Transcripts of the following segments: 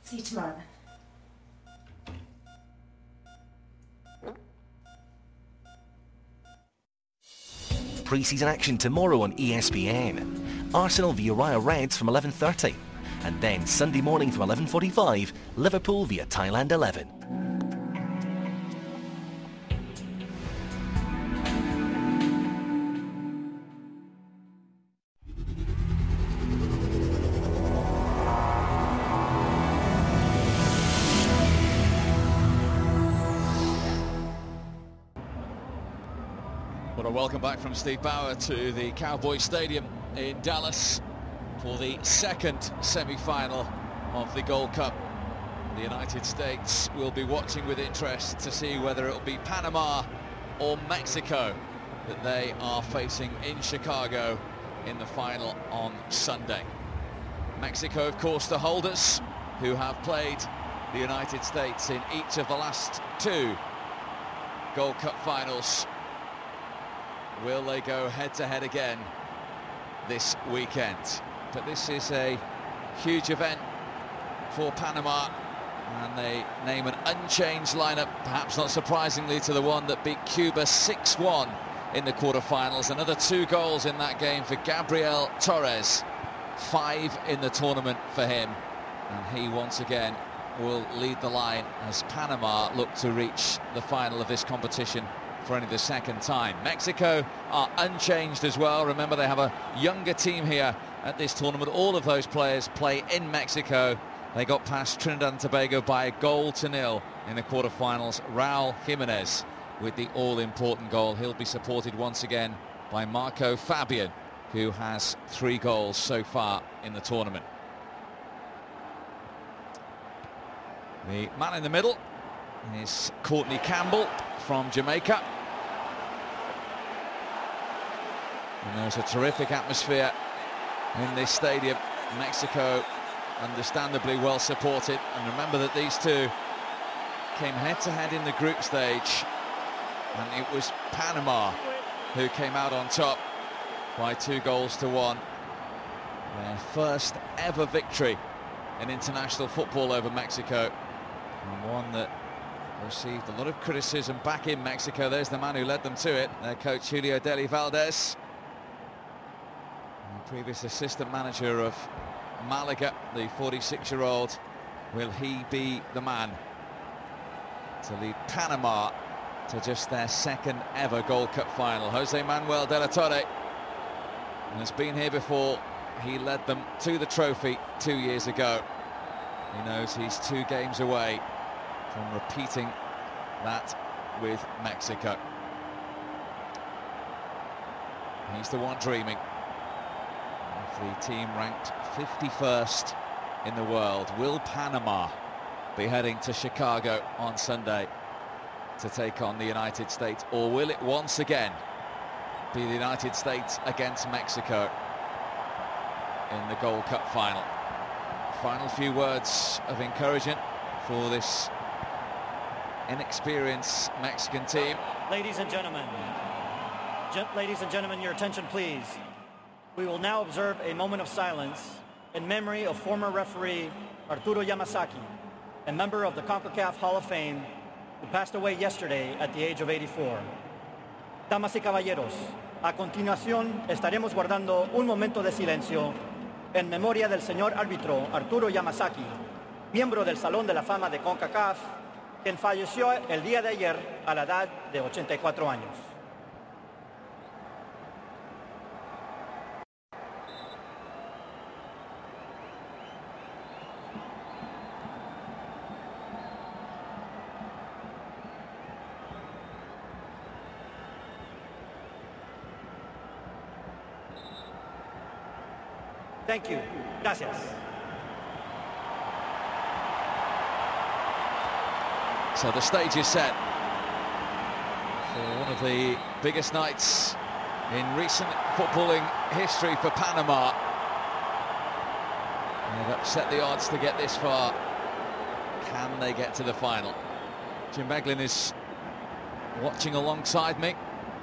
See you tomorrow then. Pre-season action tomorrow on ESPN. Arsenal via Raya Reds from 11:30. And then Sunday morning from 11:45, Liverpool via Thailand 11. Well, a welcome back from Steve Bauer to the Cowboys Stadium in Dallas for the second semi-final of the Gold Cup. The United States will be watching with interest to see whether it will be Panama or Mexico that they are facing in Chicago in the final on Sunday. Mexico, of course, the holders who have played the United States in each of the last two Gold Cup finals. Will they go head-to-head again this weekend? But this is a huge event for Panama, and they name an unchanged lineup, perhaps not surprisingly, to the one that beat Cuba 6-1 in the quarterfinals. Another 2 goals in that game for Gabriel Torres, 5 in the tournament for him, and he once again will lead the line as Panama look to reach the final of this competition for only the second time. Mexico are unchanged as well. Remember, they have a younger team here at this tournament. All of those players play in Mexico. They got past Trinidad and Tobago by 1-0 in the quarterfinals. Raúl Jiménez with the all-important goal. He'll be supported once again by Marco Fabián, who has 3 goals so far in the tournament. The man in the middle is Courtney Campbell from Jamaica. And there's a terrific atmosphere in this stadium. Mexico understandably well supported, and remember that these two came head-to-head in the group stage, and it was Panama who came out on top by 2-1. Their first ever victory in international football over Mexico, and one that received a lot of criticism back in Mexico. There's the man who led them to it, their coach Julio Dely Valdés, previous assistant manager of Malaga, the 46-year-old. Will he be the man to lead Panama to just their second ever Gold Cup final? Jose Manuel de la Torre has been here before. He led them to the trophy 2 years ago. He knows he's 2 games away from repeating that with Mexico. He's the one dreaming. The team ranked 51st in the world. Will Panama be heading to Chicago on Sunday to take on the United States, or will it once again be the United States against Mexico in the Gold Cup final? Final few words of encouragement for this inexperienced Mexican team. Ladies and gentlemen, your attention please. We will now observe a moment of silence in memory of former referee Arturo Yamasaki, a member of the CONCACAF Hall of Fame who passed away yesterday at the age of 84. Damas y caballeros, a continuación estaremos guardando un momento de silencio en memoria del señor árbitro Arturo Yamasaki, miembro del Salón de la Fama de CONCACAF, quien falleció el día de ayer a la edad de 84 años. Thank you. Gracias. So the stage is set for one of the biggest nights in recent footballing history for Panama. They've upset the odds to get this far. Can they get to the final? Jim Beglin is watching alongside me.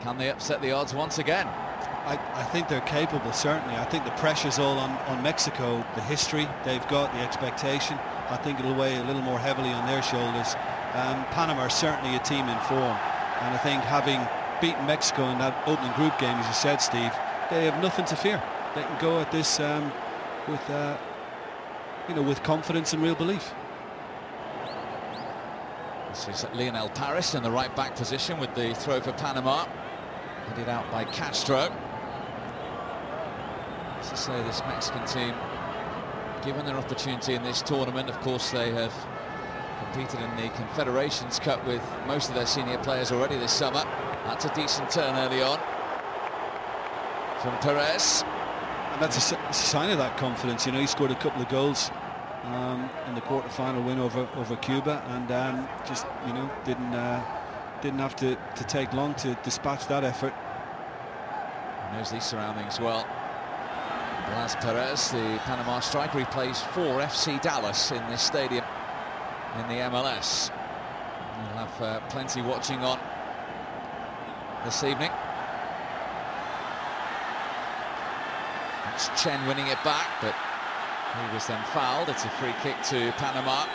Can they upset the odds once again? I think they're capable, certainly. I think the pressure's all on Mexico, the history they've got, the expectation. I think it'll weigh a little more heavily on their shoulders. Panama are certainly a team in form, and I think having beaten Mexico in that opening group game, as you said, Steve, they have nothing to fear. They can go at this with confidence and real belief. This is Lionel Parris in the right back position with the throw for Panama, headed out by Castro. As I say, this Mexican team, given their opportunity in this tournament, of course they have competed in the Confederations Cup with most of their senior players already this summer. That's a decent turn early on from Torres. And that's a sign of that confidence. You know, he scored a couple of goals in the quarter-final win over Cuba, and just, you know, didn't have to take long to dispatch that effort. He knows these surroundings well. Blas Perez, the Panama striker, he plays for FC Dallas in this stadium in the MLS. We'll have plenty watching on this evening. It's Chen winning it back, but he was then fouled. It's a free kick to Panama.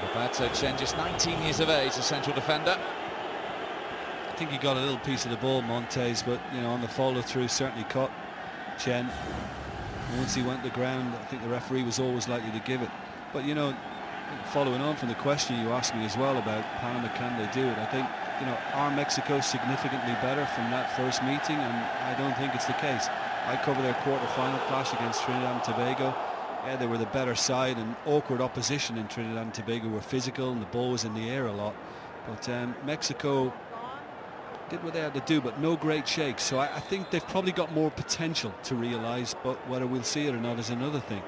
Roberto Chen, just 19 years of age, the central defender. I think he got a little piece of the ball, Montes, but, you know, on the follow-through certainly caught Chen. And once he went to the ground, I think the referee was always likely to give it. But, you know, following on from the question you asked me as well about Panama, can they do it? I think, you know, are Mexico significantly better from that first meeting? And I don't think it's the case. I cover their quarter-final clash against Trinidad and Tobago. Yeah, they were the better side, and awkward opposition in Trinidad and Tobago were physical, and the ball was in the air a lot. But Mexico did what they had to do, but no great shakes. So I think they've probably got more potential to realise, but whether we'll see it or not is another thing.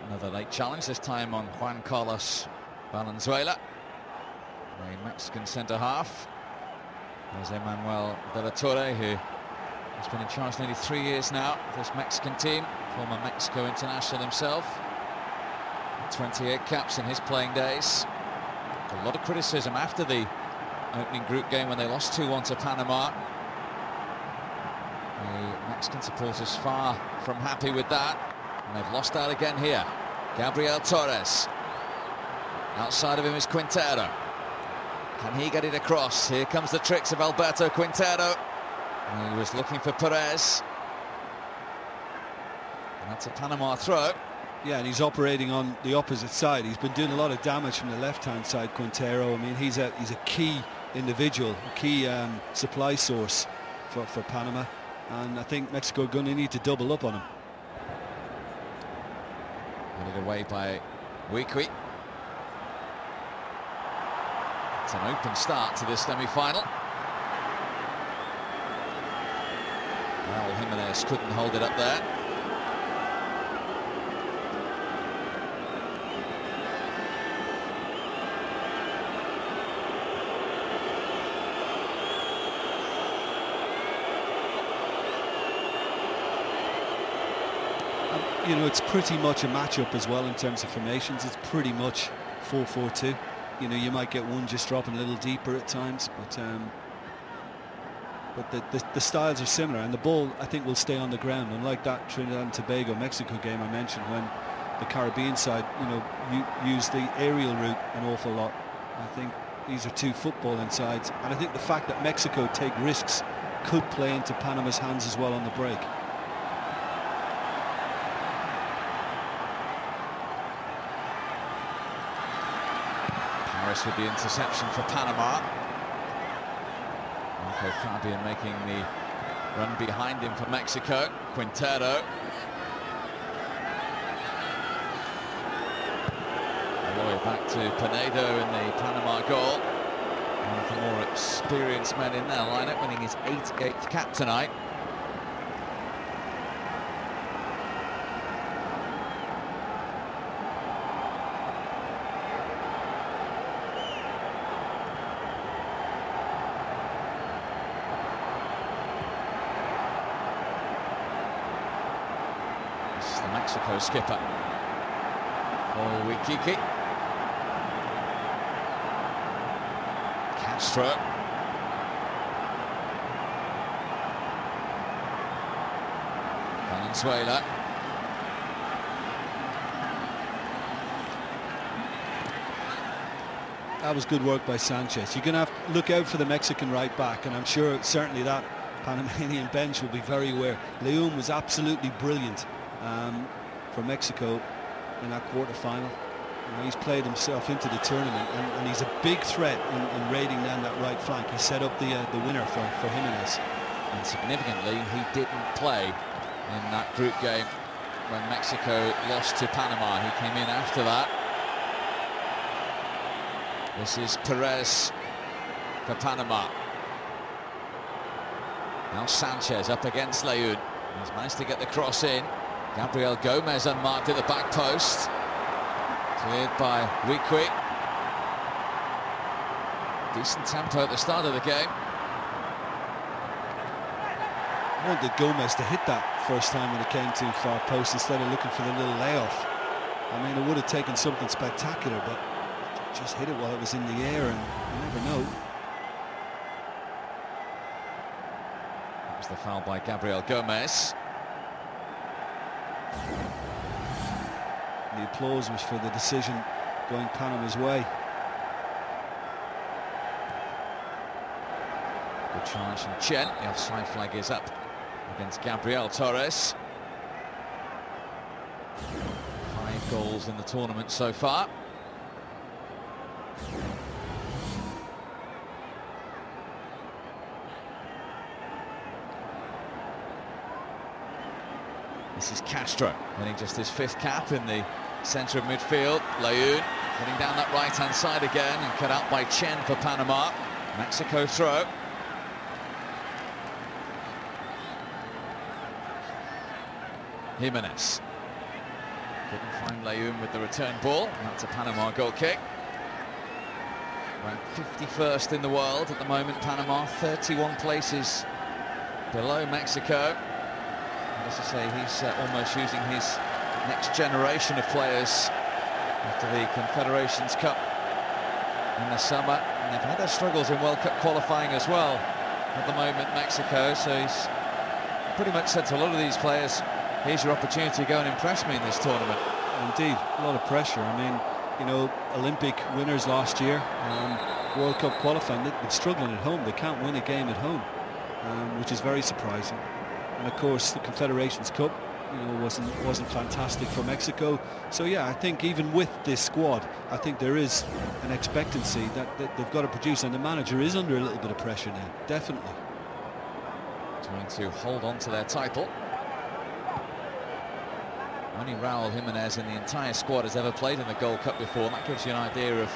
Another late challenge, this time on Juan Carlos Valenzuela, the Mexican centre-half. Jose Manuel de la Torre, who has been in charge nearly 3 years now of this Mexican team, former Mexico international himself. 28 caps in his playing days. A lot of criticism after the opening group game when they lost 2-1 to Panama. The Mexican supporters far from happy with that, and they've lost out again here. Gabriel Torres. Outside of him is Quintero. Can he get it across? Here comes the tricks of Alberto Quintero. And he was looking for Perez. And that's a Panama throw. Yeah, and he's operating on the opposite side. He's been doing a lot of damage from the left-hand side, Quintero. I mean, he's a key individual, a key supply source for Panama. And I think Mexico are going to need to double up on him. Put it away by Huiqui. It's an open start to this semi-final. Well, Jiménez couldn't hold it up there. You know, it's pretty much a matchup as well in terms of formations. It's pretty much 4-4-2. You know, you might get one just dropping a little deeper at times, but the styles are similar, and the ball, I think, will stay on the ground. Unlike that Trinidad and Tobago Mexico game I mentioned, when the Caribbean side, you know, use the aerial route an awful lot. I think these are two footballing sides, and I think the fact that Mexico take risks could play into Panama's hands as well on the break. With the interception for Panama. Fabián making the run behind him for Mexico. Quintero. All the way back to Penedo in the Panama goal. One of the more experienced men in their lineup, winning his 88th cap tonight. Mexico skipper for Huiqui. Castro. Valenzuela. That was good work by Sánchez. You're going to have to look out for the Mexican right back, and I'm sure certainly that Panamanian bench will be very aware. Layún was absolutely brilliant for Mexico in that quarter-final. He's played himself into the tournament, and he's a big threat in raiding down that right flank. He set up the winner for Jiménez. And significantly, he didn't play in that group game when Mexico lost to Panama. He came in after that. This is Torres for Panama. Now Sánchez up against Layún. He's managed to get the cross in. Gabriel Gómez unmarked at the back post. Cleared by Huiqui. Decent tempo at the start of the game. I wanted Gómez to hit that first time when it came to far post instead of looking for the little layoff. I mean, it would have taken something spectacular, but just hit it while it was in the air, and you never know. That was the foul by Gabriel Gómez. The applause was for the decision going Panama's way. Good charge from Chen. The offside flag is up against Gabriel Torres. 5 goals in the tournament so far. This is Castro, winning just his 5th cap in the centre of midfield. Layún getting down that right-hand side again and cut out by Chen for Panama. Mexico throw. Jiménez. Couldn't find Layún with the return ball. That's a Panama goal kick. Ranked 51st in the world at the moment, Panama, 31 places below Mexico. As I say, he's almost using his next generation of players after the Confederations Cup in the summer. And they've had their struggles in World Cup qualifying as well at the moment, Mexico. So he's pretty much said to a lot of these players, here's your opportunity to go and impress me in this tournament. Indeed, a lot of pressure. I mean, you know, Olympic winners last year, World Cup qualifying, they've been struggling at home. They can't win a game at home, which is very surprising. And of course, the Confederations Cup, you know, wasn't fantastic for Mexico. So yeah, I think even with this squad, I think there is an expectancy that they've got to produce, and the manager is under a little bit of pressure now, definitely. Trying to hold on to their title. Only Raúl Jiménez in the entire squad has ever played in the Gold Cup before, and that gives you an idea of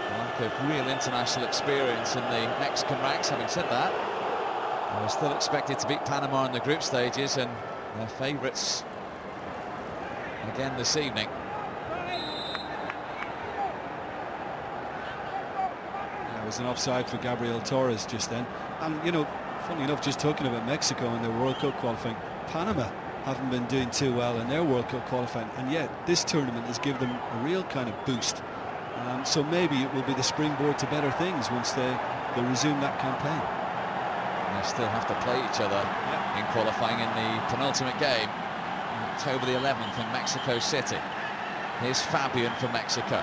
the lack of real international experience in the Mexican ranks. Having said that, they were still expected to beat Panama in the group stages, and their favourites again this evening. There was an offside for Gabriel Torres just then. And, you know, funny enough, just talking about Mexico and their World Cup qualifying, Panama haven't been doing too well in their World Cup qualifying, and yet this tournament has given them a real kind of boost. So maybe it will be the springboard to better things once they resume that campaign. They still have to play each other in qualifying in the penultimate game on October the 11th in Mexico City. Here's Fabián for Mexico,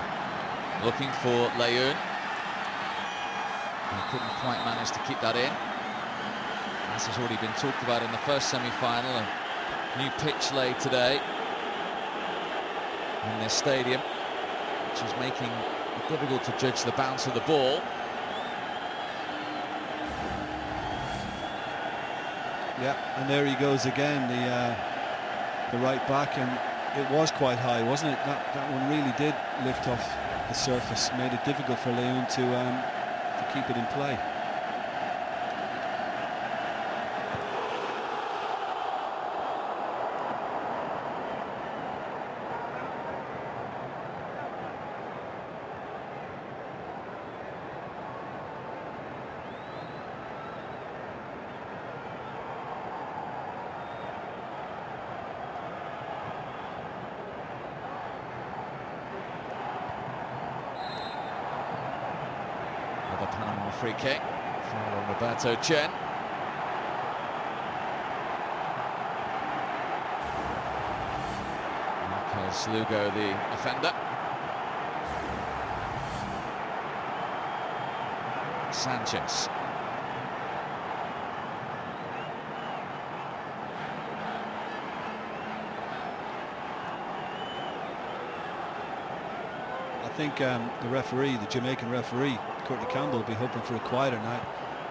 looking for Layún. He couldn't quite manage to keep that in. This has already been talked about in the first semi-final. A new pitch laid today in this stadium, which is making it difficult to judge the bounce of the ball. Yeah, and there he goes again, the right back, and it was quite high, wasn't it? That one really did lift off the surface, made it difficult for Layún to keep it in play. Another Panama free kick from Roberto Chen. Márquez Lugo, the offender. Sánchez. I think the referee, the Jamaican referee, Courtney Campbell, will be hoping for a quieter night.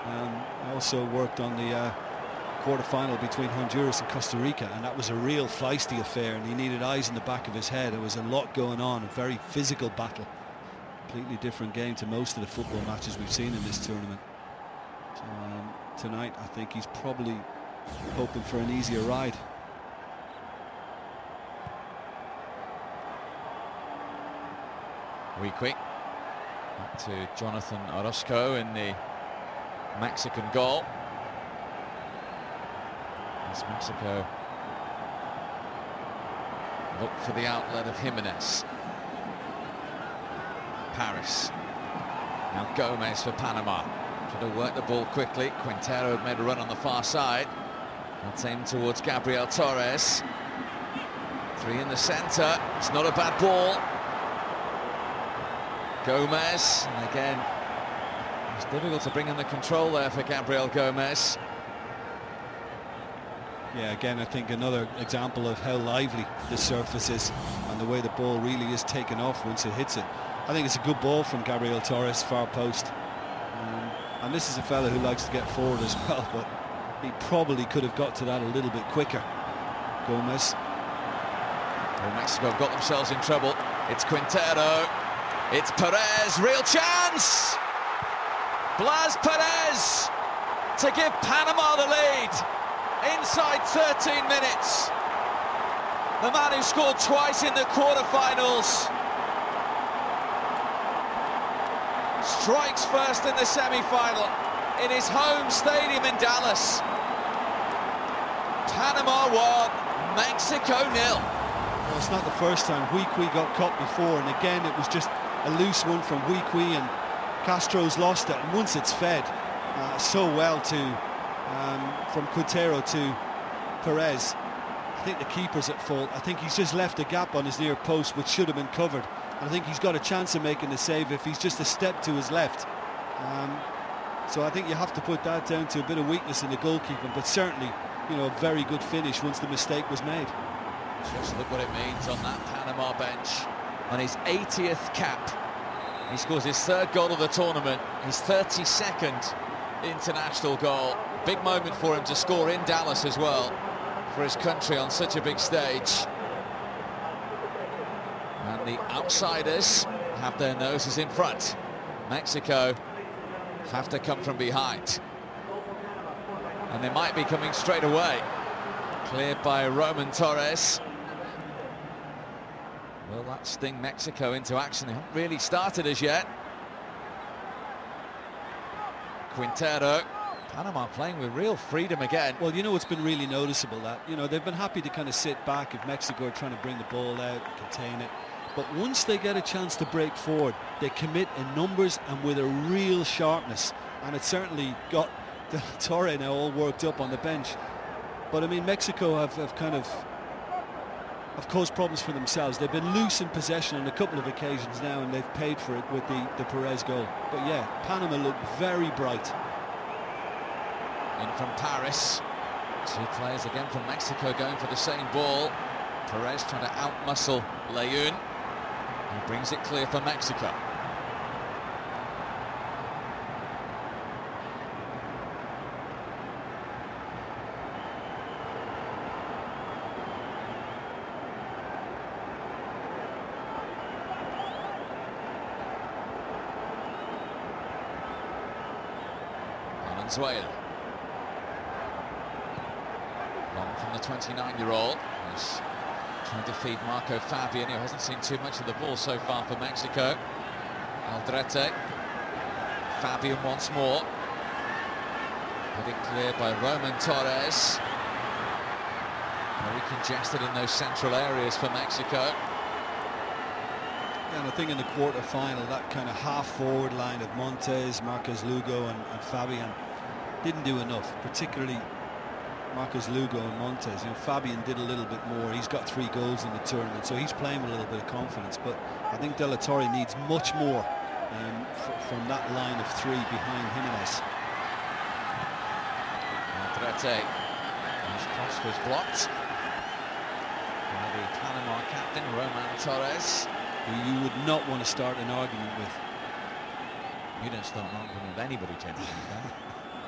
I also worked on the quarter-final between Honduras and Costa Rica, and that was a real feisty affair, and he needed eyes in the back of his head. There was a lot going on, a very physical battle. Completely different game to most of the football matches we've seen in this tournament. So, tonight, I think he's probably hoping for an easier ride. Huiqui. Back to Jonathan Orozco in the Mexican goal. As Mexico look for the outlet of Jiménez. Parris. Now Gómez for Panama. Trying to work the ball quickly. Quintero had made a run on the far side. That's aimed towards Gabriel Torres. 3 in the centre. It's not a bad ball. Gómez, and again, it's difficult to bring in the control there for Gabriel Gómez. Yeah, again, I think another example of how lively this surface is and the way the ball really is taken off once it hits it. I think it's a good ball from Gabriel Torres, far post. And this is a fella who likes to get forward as well, but he probably could have got to that a little bit quicker. Gómez. Well, Mexico have got themselves in trouble. It's Quintero. It's Pérez, real chance! Blas Pérez to give Panama the lead inside 13 minutes. The man who scored twice in the quarterfinals strikes first in the semi-final in his home stadium in Dallas. Panama 1, Mexico 0. Well, it's not the first time Huiqui got caught before, and again it was just a loose one from Huiqui, and Castro's lost it, and once it's fed so well to from Quintero to Pérez, I think the keeper's at fault. I think he's just left a gap on his near post which should have been covered, and I think he's got a chance of making the save if he's just a step to his left. So I think you have to put that down to a bit of weakness in the goalkeeping, but certainly, you know, a very good finish once the mistake was made. Just look what it means on that Panama bench. On his 80th cap, he scores his 3rd goal of the tournament, his 32nd international goal. Big moment for him to score in Dallas as well, for his country on such a big stage. And the outsiders have their noses in front. Mexico have to come from behind. And they might be coming straight away. Cleared by Roman Torres. Will that sting Mexico into action? They haven't really started as yet. Quintero. Panama playing with real freedom again. Well, you know, it's been really noticeable that, you know, they've been happy to kind of sit back if Mexico are trying to bring the ball out, contain it. But once they get a chance to break forward, they commit in numbers and with a real sharpness. And it certainly got Torre now all worked up on the bench. But I mean, Mexico have kind of caused problems for themselves. They've been loose in possession on a couple of occasions now, and they've paid for it with the Pérez goal. But yeah, Panama look very bright. In from Parris. 2 players again from Mexico going for the same ball. Pérez trying to outmuscle Layún. He brings it clear for Mexico. Valenzuela. Long from the 29-year-old. He's trying to feed Marco Fabián, who hasn't seen too much of the ball so far for Mexico. Aldrete. Fabián once more. Put it clear by Roman Torres. Very congested in those central areas for Mexico. And I think in the quarter-final, that kind of half-forward line of Montes, Márquez Lugo and Fabián didn't do enough, particularly Márquez Lugo and Montes. You know, Fabián did a little bit more. He's got 3 goals in the tournament, so he's playing with a little bit of confidence. But I think De La Torre needs much more from that line of 3 behind Jiménez. Aldrete. His cross was blocked by the Panama captain, Torres. Who you would not want to start an argument with. You don't start an argument with anybody, gentlemen.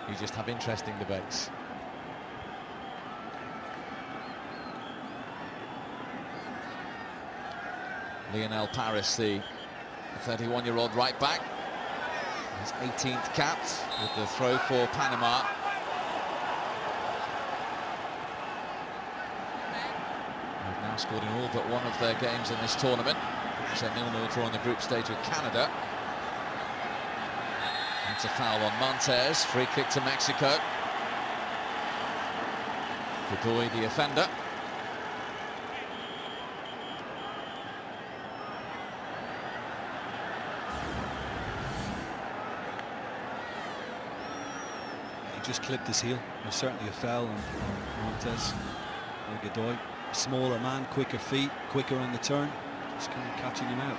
You just have interesting debates. Parris, the 31-year-old right back, his 18th cap with the throw for Panama. They've now scored in all but one of their games in this tournament. It's a 0-0 draw in the group stage with Canada. That's a foul on Montes. Free kick to Mexico. Godoy, the offender. He just clipped his heel. There's certainly a foul on Montes or Godoy. Smaller man, quicker feet, quicker on the turn. Just kind of catching him out.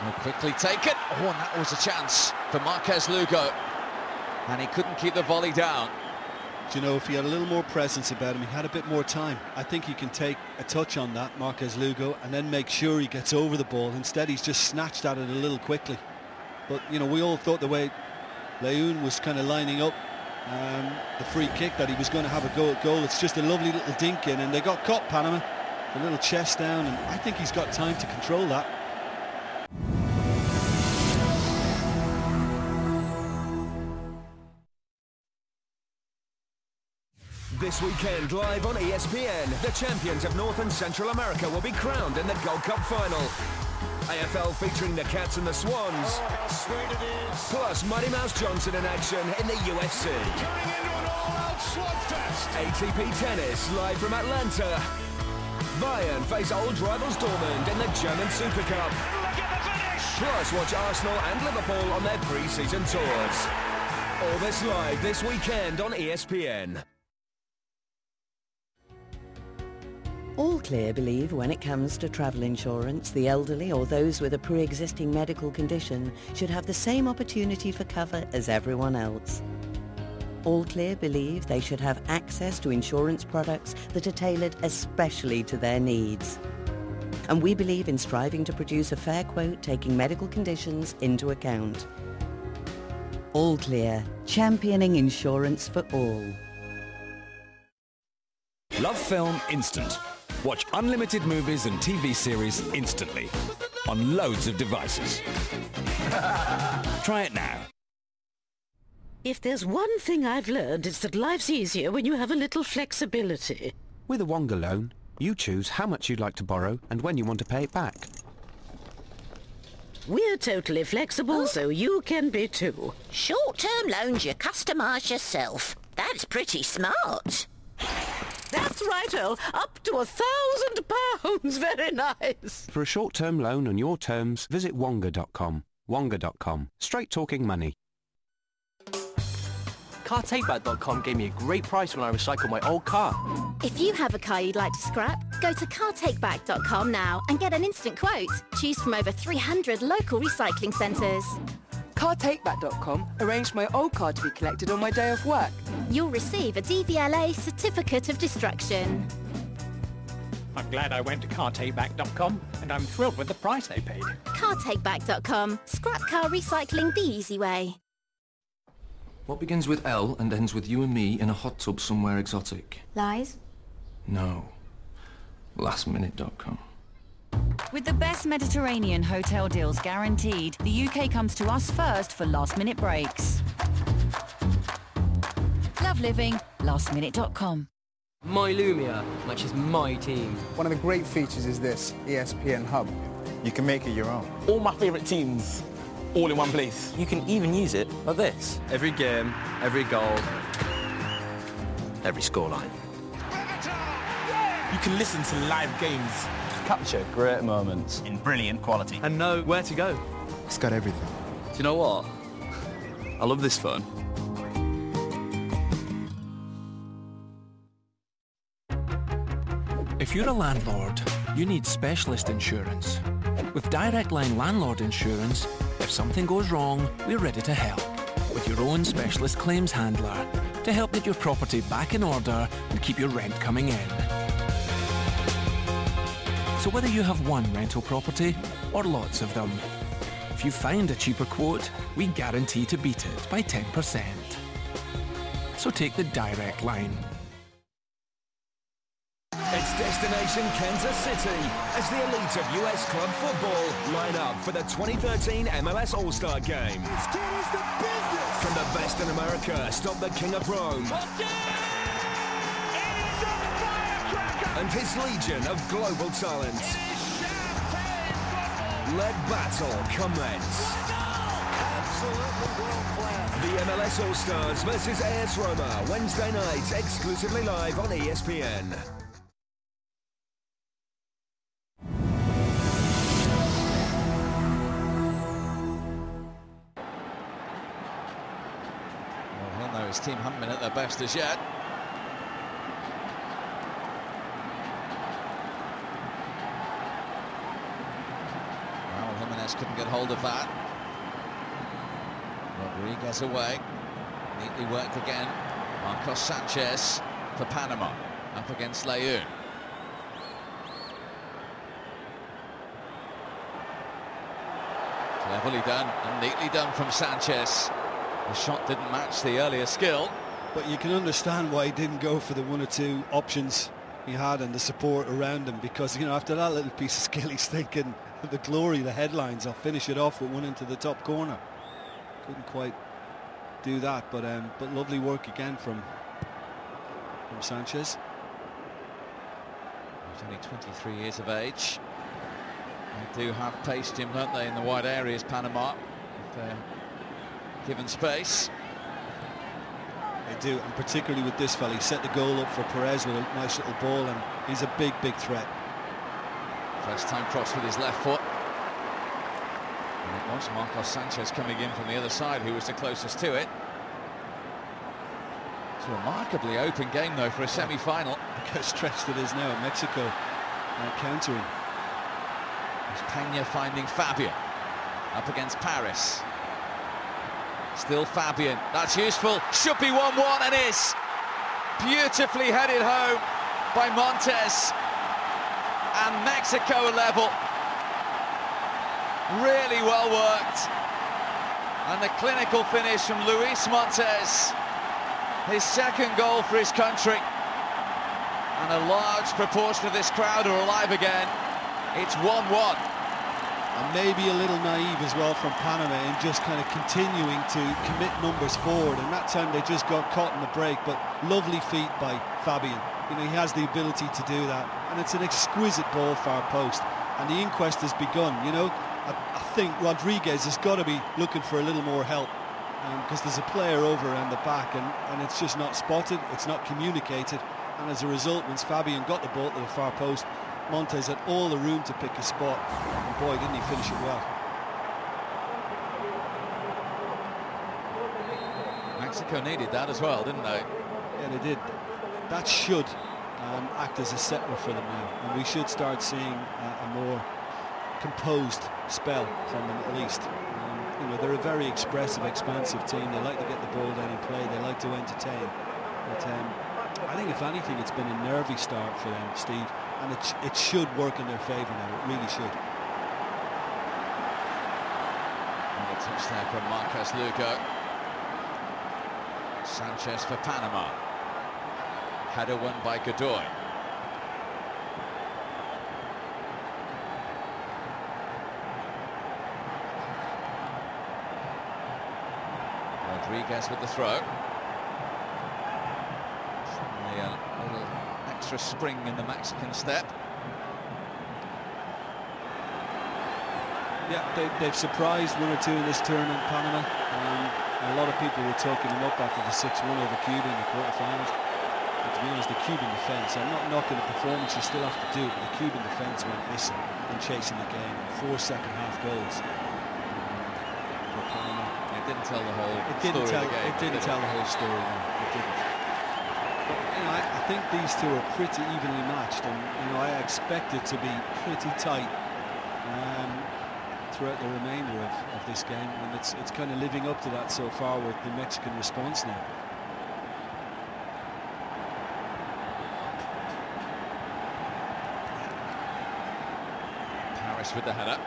Oh, quickly taken. Oh, and that was a chance for Márquez Lugo. And he couldn't keep the volley down. Do you know, if he had a little more presence about him, he had a bit more time, I think he can take a touch on that, Márquez Lugo, and then make sure he gets over the ball. Instead, he's just snatched at it a little quickly. But, you know, we all thought the way Layún was kind of lining up the free kick that he was going to have a go at goal. It's just a lovely little dink in, and they got caught, Panama. A little chest down, and I think he's got time to control that. This weekend, live on ESPN, the champions of North and Central America will be crowned in the Gold Cup final. AFL featuring the Cats and the Swans. Oh, how sweet it is. Plus Mighty Mouse Johnson in action in the UFC. Turning into an all-out slugfest. ATP Tennis live from Atlanta. Bayern face old rivals Dortmund in the German Super Cup. Look at the finish. Plus watch Arsenal and Liverpool on their pre-season tours. All this live this weekend on ESPN. All Clear believe when it comes to travel insurance, the elderly or those with a pre-existing medical condition should have the same opportunity for cover as everyone else. All Clear believe they should have access to insurance products that are tailored especially to their needs. And we believe in striving to produce a fair quote taking medical conditions into account. All Clear, championing insurance for all. Love Film Instant. Watch unlimited movies and TV series instantly on loads of devices. Try it now. If there's one thing I've learned, it's that life's easier when you have a little flexibility. With a Wonga loan, you choose how much you'd like to borrow and when you want to pay it back. We're totally flexible, so you can be too. Short-term loans you customise yourself. That's pretty smart. That's right, Earl. Up to £1,000. Very nice. For a short-term loan on your terms, visit Wonga.com. Wonga.com. Straight talking money. CarTakeback.com gave me a great price when I recycled my old car. If you have a car you'd like to scrap, go to CarTakeback.com now and get an instant quote. Choose from over 300 local recycling centres. CarTakeback.com arranged my old car to be collected on my day off work. You'll receive a DVLA Certificate of Destruction. I'm glad I went to CarTakeback.com and I'm thrilled with the price they paid. CarTakeback.com. Scrap car recycling the easy way. What begins with L and ends with you and me in a hot tub somewhere exotic? Lies? No. Lastminute.com. With the best Mediterranean hotel deals guaranteed, the UK comes to us first for last-minute breaks. Love living, lastminute.com. My Lumia matches my team. One of the great features is this ESPN Hub. You can make it your own. All my favourite teams, all in one place. You can even use it like this. Every game, every goal, every scoreline. You can listen to live games, capture great moments in brilliant quality, and know where to go. It's got everything. Do you know what? I love this phone. If you're a landlord, you need specialist insurance. With Direct Line Landlord Insurance, if something goes wrong, we're ready to help. With your own specialist claims handler to help get your property back in order and keep your rent coming in. So whether you have one rental property or lots of them, if you find a cheaper quote, we guarantee to beat it by 10%. So take the Direct Line. It's destination Kansas City as the elite of US club football line up for the 2013 MLS All-Star Game. This kid is the business! From the best in America, stop the King of Rome. And his legion of global talent. Let battle commence. Absolutely world-class. The MLS All-Stars versus AS Roma, Wednesday night, exclusively live on ESPN. His team haven't been at their best as yet. Well, Jiménez couldn't get hold of that. Rodríguez away. Neatly worked again. Márquez Sánchez for Panama. Up against Layún. Cleverly done and neatly done from Sánchez. The shot didn't match the earlier skill. But you can understand why he didn't go for the one or two options he had and the support around him, because, you know, after that little piece of skill, he's thinking of the glory, the headlines. I'll finish it off with one into the top corner. Couldn't quite do that, but lovely work again from Sánchez. He's only 23 years of age. They do have pace, Jim, don't they, in the wide areas, Panama, if they're given space. They do, and particularly with this fella. He set the goal up for Pérez with a nice little ball, and he's a big, big threat. First time cross with his left foot. And it was Márquez Sánchez coming in from the other side who was the closest to it. It's a remarkably open game, though, for a semi-final. Look how stretched it is now. Mexico countering. There's Peña finding Fabián. Up against Parris. Still Fabián. That's useful. Should be 1-1 and is. Beautifully headed home by Montes. And Mexico level. Really well worked. And the clinical finish from Luis Montes. His second goal for his country. And a large proportion of this crowd are alive again. It's 1-1. And maybe a little naive as well from Panama in just kind of continuing to commit numbers forward. And that time they just got caught in the break. But lovely feet by Fabián. You know, he has the ability to do that. And it's an exquisite ball far post. And the inquest has begun. You know, I think Rodríguez has got to be looking for a little more help. Because there's a player over around the back and it's just not spotted, it's not communicated. And as a result, once Fabián got the ball to the far post, Montes had all the room to pick a spot, and boy, didn't he finish it well. Mexico needed that as well, didn't they? Yeah, they did. That should act as a settler for them now, and we should start seeing a more composed spell from them at least. You know, they're a very expressive, expansive team. They like to get the ball down and play. They like to entertain. But I think if anything, it's been a nervy start for them, Steve. And it should work in their favour now. It really should. And a touch there from Márquez Lugo. Sánchez for Panama. Header won by Godoy. Rodríguez with the throw. Certainly a little extra spring in the Mexican step. Yeah, they've surprised one or two in this tournament, Panama. A lot of people were talking them up after the 6-1 over Cuba in the quarterfinals. But to be honest, the Cuban defence, I'm not knocking the performance, you still have to do it, but the Cuban defence went missing in chasing the game. 4 second-half goals. It didn't tell the whole story of the game. It didn't tell the whole story, no, it didn't. But, I think these two are pretty evenly matched, and I expect it to be pretty tight throughout the remainder of this game, and it's kind of living up to that so far with the Mexican response now. Parris with the header.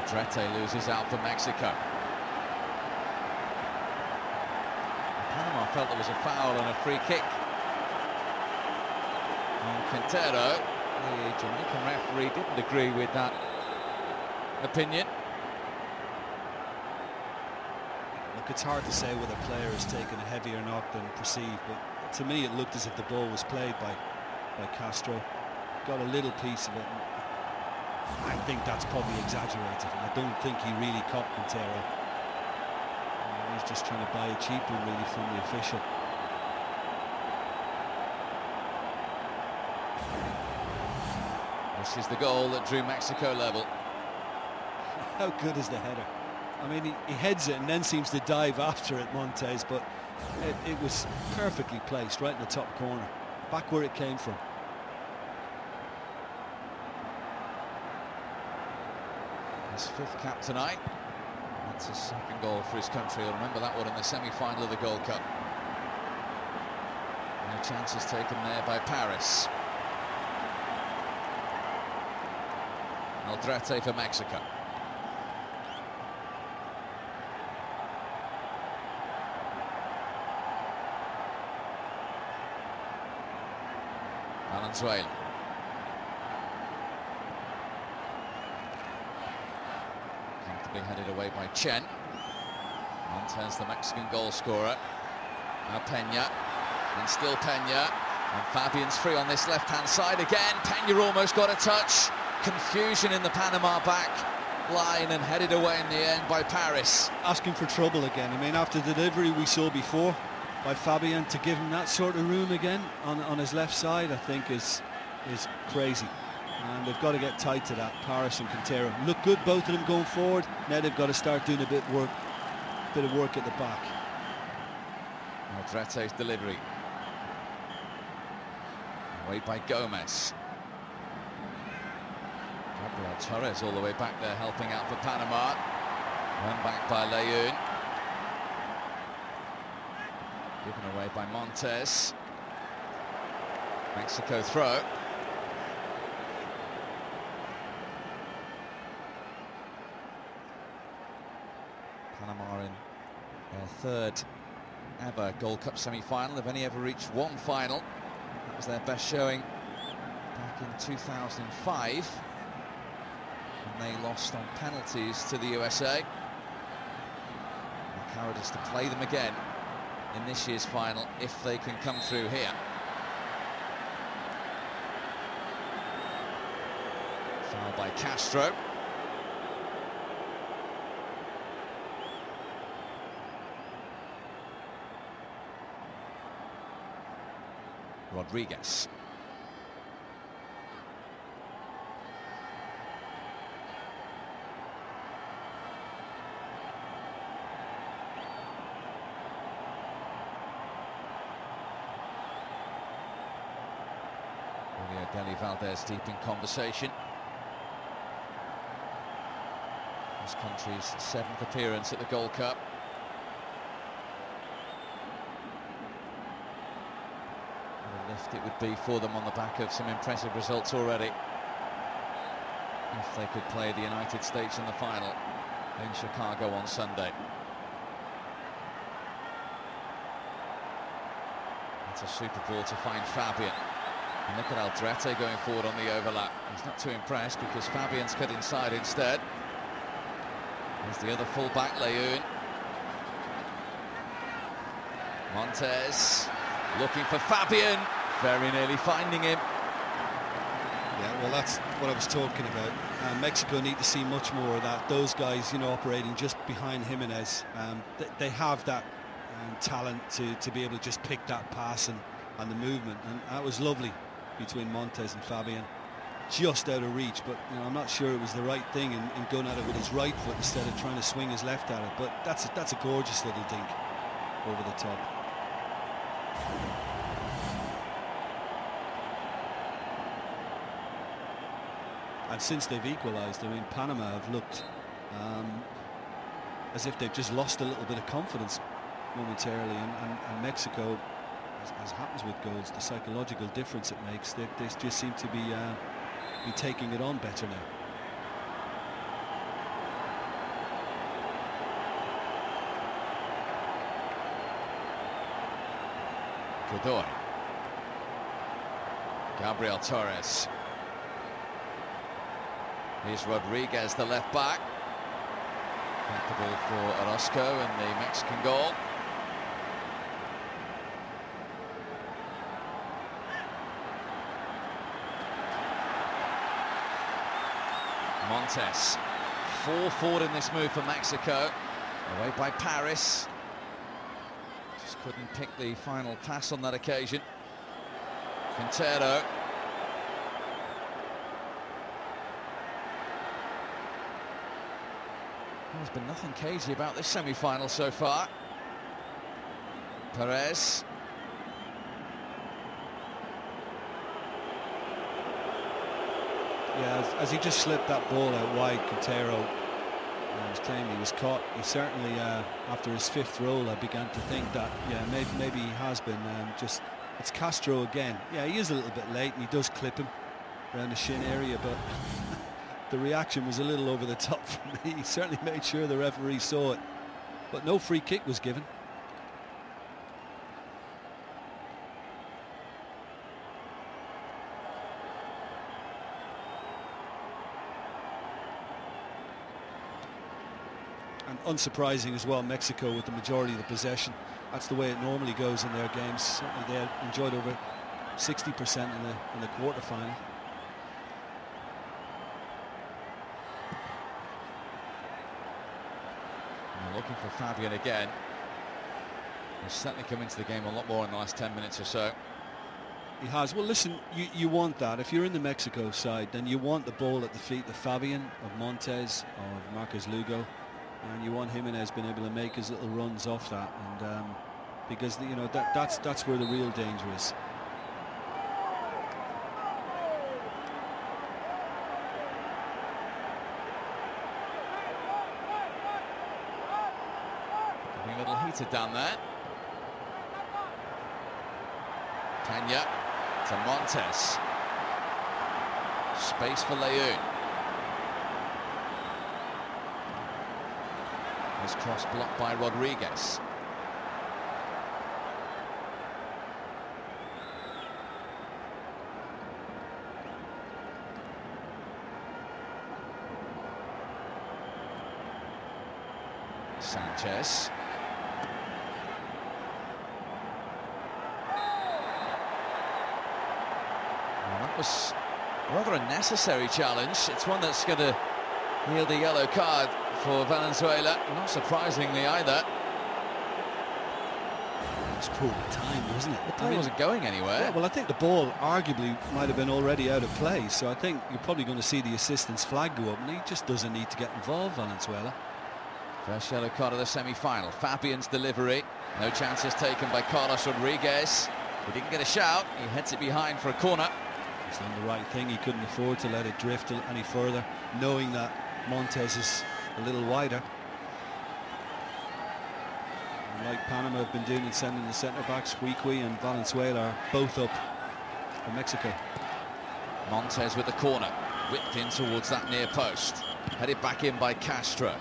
Aldrete loses out for Mexico. Panama felt there was a foul and a free kick. And Quintero, the Jamaican referee, didn't agree with that opinion. Look, it's hard to say whether a player has taken a heavier knock than perceived, but to me it looked as if the ball was played by Castro. Got a little piece of it. I think that's probably exaggerated. I don't think he really caught Quintero. He's just trying to buy it cheaply, really, from the official. This is the goal that drew Mexico level. How good is the header? I mean, he heads it and then seems to dive after it, Montes, but it was perfectly placed, right in the top corner, back where it came from. His 5th cap tonight. That's his 2nd goal for his country. You'll remember that one in the semi-final of the Gold Cup. No chances taken there by Parris. Aldrete for Mexico. Valenzuela. Comfortably headed away by Chen. Montes, the Mexican goal scorer. Now Peña, and still Peña. And Fabian's free on this left-hand side again. Peña almost got a touch. Confusion in the Panama back line and headed away in the end by Parris. Asking for trouble again. I mean, after the delivery we saw before by Fabian, to give him that sort of room again on his left side, I think is crazy. And they've got to get tight to that. Parris and Quintero look good, both of them going forward. Now they've got to start doing a bit of work at the back. Aldrete's delivery. Away by Gómez. Torres all the way back there helping out for Panama. Run back by Layún. Given away by Montes. Mexico throw. Panama in their 3rd ever Gold Cup semi-final. They've only ever reached one final. That was their best showing back in 2005. And they lost on penalties to the USA. The cowardice to play them again in this year's final if they can come through here. Foul by Castro. Rodríguez. Dely, Valdés deep in conversation. This country's 7th appearance at the Gold Cup. What a lift it would be for them on the back of some impressive results already, if they could play the United States in the final in Chicago on Sunday. It's a super ball to find Fabian. And look at Aldrete going forward on the overlap. He's not too impressed because Fabian's cut inside instead. There's the other full-back, Layún. Montes looking for Fabian, very nearly finding him. Yeah, well, that's what I was talking about. Mexico need to see much more of that. Those guys, operating just behind Jiménez. They have that and talent to be able to just pick that pass and the movement, and that was lovely between Montes and Fabián. Just out of reach, but you know, I'm not sure it was the right thing in going at it with his right foot instead of trying to swing his left at it. But that's a gorgeous little dink over the top. And since they've equalised, I mean, Panama have looked as if they've just lost a little bit of confidence momentarily, and Mexico, as happens with goals, the psychological difference it makes, they just seem to be taking it on better now. Godoy. Gabriel Torres. Here's Rodríguez, the left back. Got the ball for Orozco and the Mexican goal. Montes, 4 forward in this move for Mexico, away by Parris. Just couldn't pick the final pass on that occasion. Quintero. There's been nothing cagey about this semi-final so far. Pérez. Yeah, as he just slipped that ball out wide, Quintero was claiming he was caught. He certainly, after his 5th roll, I began to think that, yeah, maybe he has been. Just, it's Castro again. Yeah, he is a little bit late, and he does clip him around the shin area, but the reaction was a little over the top for me. He certainly made sure the referee saw it, but no free kick was given. And unsurprising as well, Mexico with the majority of the possession. That's the way it normally goes in their games. Certainly they enjoyed over 60% in the quarterfinal. Looking for Fabián again. He's certainly come into the game a lot more in the last 10 minutes or so. He has. Well, listen, you want that. If you're in the Mexico side, then you want the ball at the feet of Fabián, of Montes, of Márquez Lugo, and you want Jiménez being able to make his little runs off that, and because you know that's where the real danger is. A little heated down there. Peña to Montes. Space for Layún. His cross blocked by Rodríguez. Sánchez. That was rather a necessary challenge. It's one that's going to yield a yellow card for Valenzuela. Not surprisingly either. It's poor time, wasn't it? The play wasn't going anywhere. Yeah, well, I think the ball arguably might have been already out of play, so I think you're probably going to see the assistant's flag go up, and he just doesn't need to get involved, Valenzuela. First yellow card of the semi-final. Fabián's delivery. No chances taken by Carlos Rodríguez. He didn't get a shout. He heads it behind for a corner. He's done the right thing. He couldn't afford to let it drift any further, knowing that Montes is a little wider. And like Panama have been doing in sending the centre-backs, Huiqui and Valenzuela are both up for Mexico. Montes with the corner. Whipped in towards that near post. Headed back in by Castro.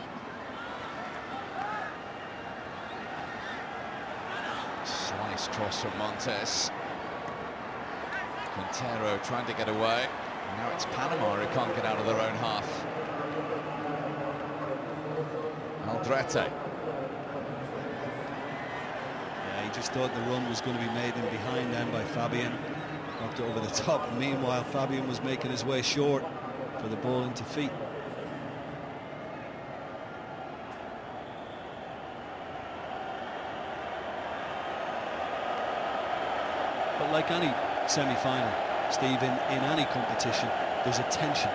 Slice cross from Montes. Quintero trying to get away. And now it's Panama who can't get out of their own half. Aldrete. Yeah, he just thought the run was going to be made in behind then by Fabián. Knocked it over the top. And meanwhile, Fabián was making his way short for the ball into feet. But like any semi-final, Steve, in any competition, there's a tension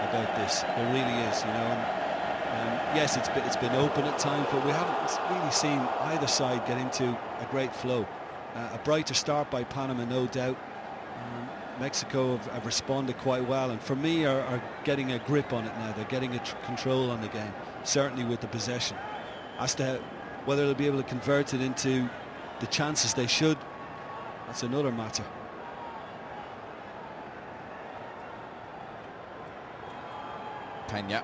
about this. There really is, you know. And yes, it's been open at times, but we haven't really seen either side get into a great flow. A brighter start by Panama, no doubt. Mexico have responded quite well, and for me are getting a grip on it now. They're getting a control on the game, certainly with the possession. As to whether they'll be able to convert it into the chances they should, that's another matter. Peña.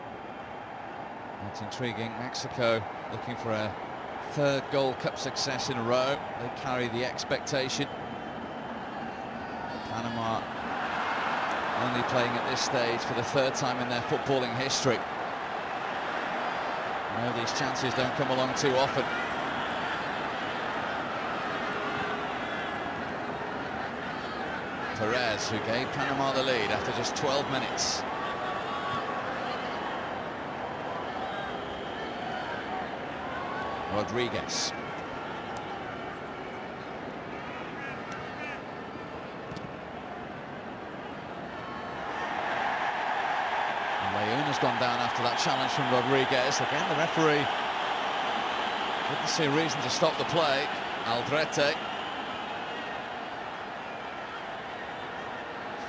That's intriguing. Mexico looking for a third Gold Cup success in a row. They carry the expectation. Panama only playing at this stage for the third time in their footballing history. I know these chances don't come along too often. Torres, who gave Panama the lead after just 12 minutes. Rodríguez. Layún has gone down after that challenge from Rodríguez. Again, the referee didn't see a reason to stop the play. Aldrete.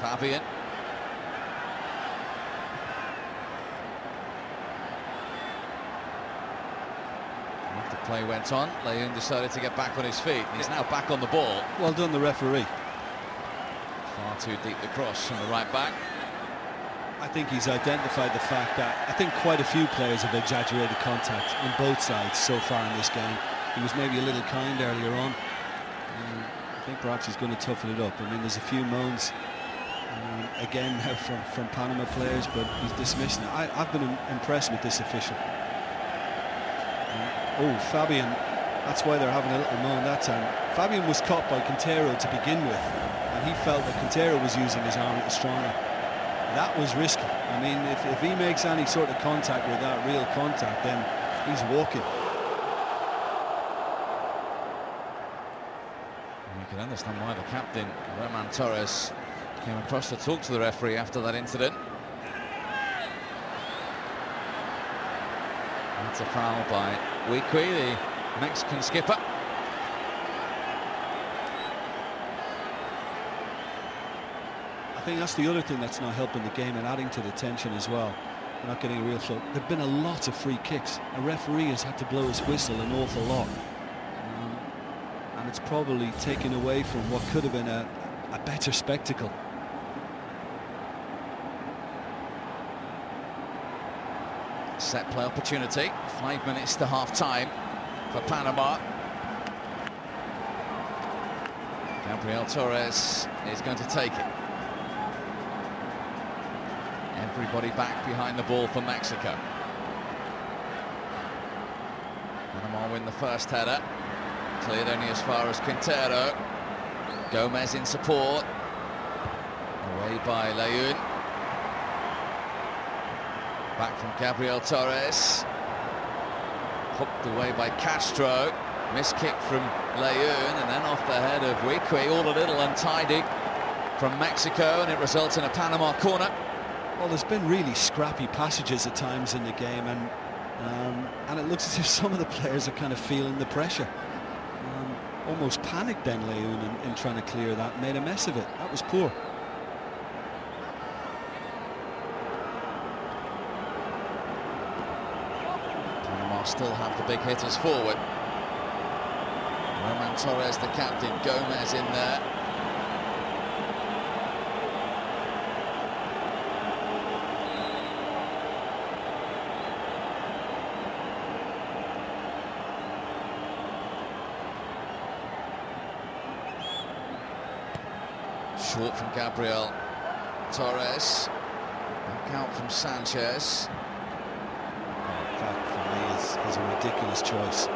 Fabián. After play went on, Layún decided to get back on his feet. He's now back on the ball. Well done, the referee. Far too deep the cross from the right back. I think he's identified the fact that I think quite a few players have exaggerated contact on both sides so far in this game. He was maybe a little kind earlier on. I think perhaps he's going to toughen it up. I mean, there's a few moans again now from Panama players, but he's dismissing it. I've been impressed with this official. Oh, Fabián, that's why they're having a little moan that time. Fabián was caught by Quintero to begin with, and he felt that Quintero was using his arm a little stronger. That was risky. I mean, if he makes any sort of contact with that, real contact, then he's walking. You can understand why the captain, Torres, came across to talk to the referee after that incident. That's a foul by Huiqui, the Mexican skipper. I think that's the other thing that's not helping the game and adding to the tension as well. We're not getting a real flow. There have been a lot of free kicks. A referee has had to blow his whistle an awful lot. And it's probably taken away from what could have been a better spectacle. Set play opportunity. 5 minutes to half-time for Panama. Torres is going to take it. Everybody back behind the ball for Mexico. Panama win the first header. Cleared only as far as Quintero. Gómez in support. Away by Layún. Back from Torres. Hooked away by Castro. Miss kick from Layún, and then off the head of Huiqui. All a little untidy from Mexico, and it results in a Panama corner. Well, there's been really scrappy passages at times in the game, and it looks as if some of the players are kind of feeling the pressure. Almost panicked then, Layún, in trying to clear that. Made a mess of it. That was poor. Panama still have the big hitters forward. Torres, the captain, Gómez in there. Short from Torres. Back out from Sánchez. That for me is a ridiculous choice.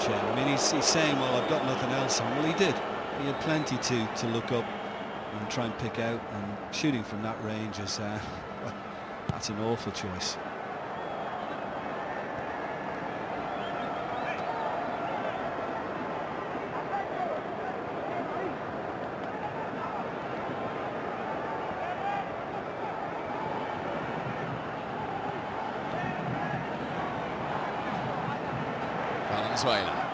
Chen. I mean, he's saying, well, I've got nothing else on. Well, he did. He had plenty to look up and try and pick out, and shooting from that range is that's an awful choice. Valenzuela.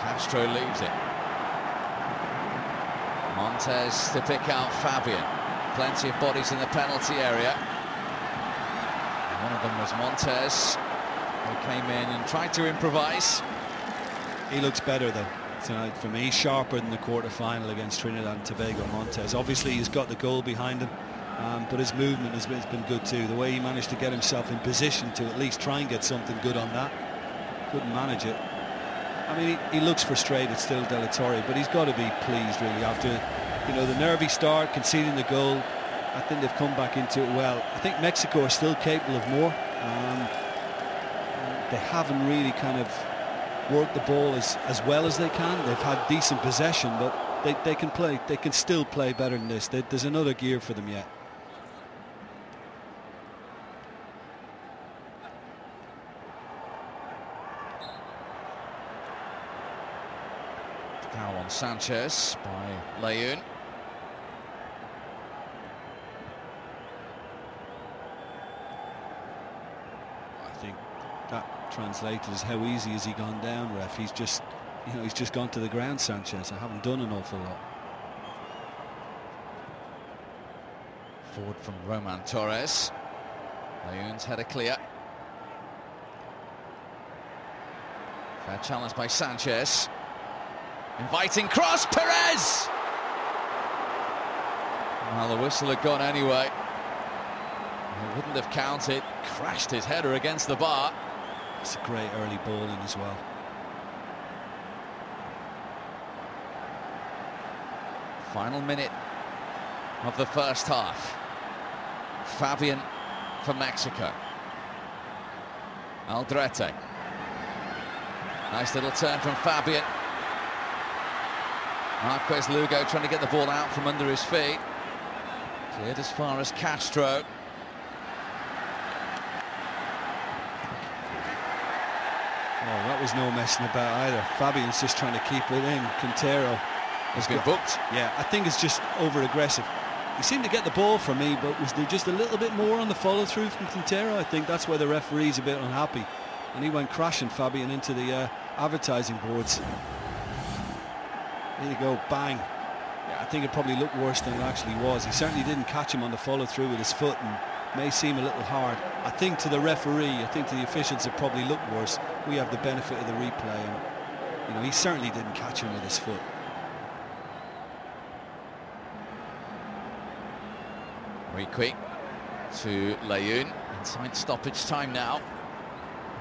Castro leaves it. Montes to pick out Fabián. Plenty of bodies in the penalty area. One of them was Montes, who came in and tried to improvise. He looks better though tonight for me. Sharper than the quarter-final against Trinidad and Tobago. Montes, obviously he's got the goal behind him, but his movement has been good too. The way he managed to get himself in position to at least try and get something good on that. Couldn't manage it. I mean, he looks frustrated still, Dely, but he's got to be pleased really after, you know, the nervy start, conceding the goal. I think they've come back into it well. I think Mexico are still capable of more. They haven't really kind of worked the ball as well as they can. They've had decent possession, but they can play. They can still play better than this. There's another gear for them yet. Foul on Sánchez by Layún. I think that translated as how easy has he gone down, ref. He's just, you know, he's just gone to the ground, Sánchez. I haven't done an awful lot. Forward from Roman Torres. Layún's header clear. Fair challenge by Sánchez. Inviting cross, Pérez! Well, the whistle had gone anyway. It wouldn't have counted. Crashed his header against the bar. It's a great early ball in as well. Final minute of the first half. Fabián for Mexico. Aldrete. Nice little turn from Fabián. Márquez Lugo trying to get the ball out from under his feet. Cleared as far as Castro. Oh, that was no messing about either. Fabián's just trying to keep it in. Quintero has been booked. Yeah, I think it's just over-aggressive. He seemed to get the ball from me, but was there just a little bit more on the follow-through from Quintero? I think that's where the referee's a bit unhappy. And he went crashing Fabián into the advertising boards. There you go, bang. Yeah, I think it probably looked worse than it actually was. He certainly didn't catch him on the follow-through with his foot, and may seem a little hard. I think to the referee, I think to the officials, it probably looked worse. We have the benefit of the replay, and you know, he certainly didn't catch him with his foot. Huiqui to Layún. Inside stoppage time now.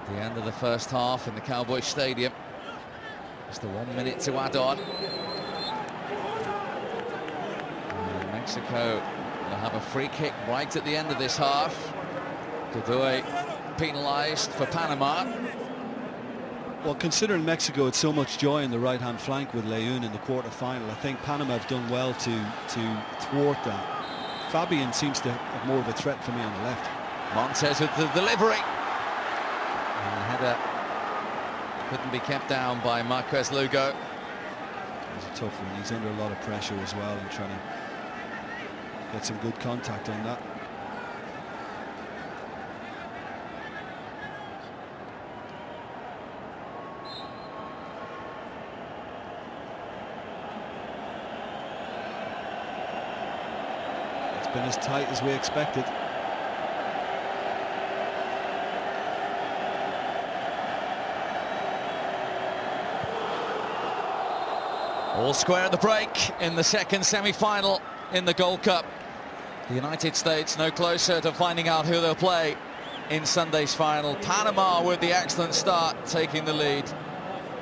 At the end of the first half in the Cowboys Stadium. Just the 1 minute to add on. And Mexico will have a free kick right at the end of this half. Godoy penalised for Panama. Well, considering Mexico had so much joy in the right-hand flank with Layún in the quarter-final, I think Panama have done well to thwart that. Fabián seems to have more of a threat for me on the left. Montes with the delivery. And the header couldn't be kept down by Márquez Lugo. It's a tough one. He's under a lot of pressure as well and trying to get some good contact on that. It's been as tight as we expected. All square at the break in the second semi-final in the Gold Cup. The United States no closer to finding out who they'll play in Sunday's final. Panama with the excellent start, taking the lead